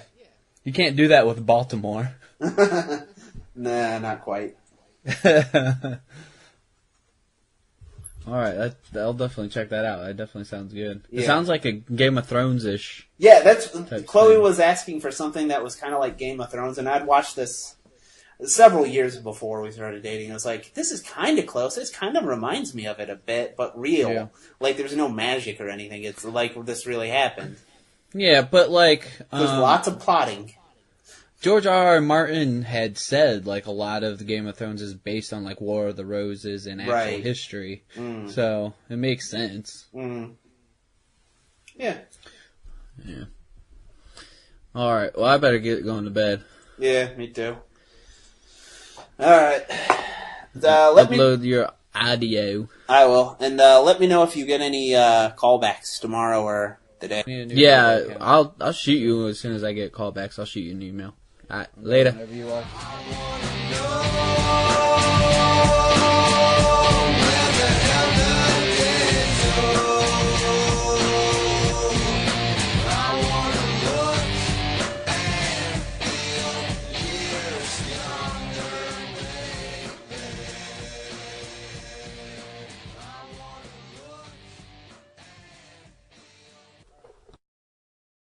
You can't do that with Baltimore. Nah, not quite. Alright, I'll definitely check that out. That definitely sounds good. Yeah. It sounds like a Game of Thrones-ish. Yeah, that's... Chloe was asking for something that was kind of like Game of Thrones, and I'd watched this several years before we started dating. I was like, this is kind of close. This kind of reminds me of it a bit, but real. Yeah. There's no magic or anything. It's this really happened. Yeah, but there's lots of plotting. George R.R. Martin had said, a lot of the Game of Thrones is based on, War of the Roses and actual history. So, it makes sense. Yeah. Yeah. Alright, well, I better get going to bed. Yeah, me too. Alright. Upload your audio. I will. And let me know if you get any callbacks tomorrow or today. Yeah, I'll shoot you as soon as I get callbacks. I'll shoot you an email. Alright, later.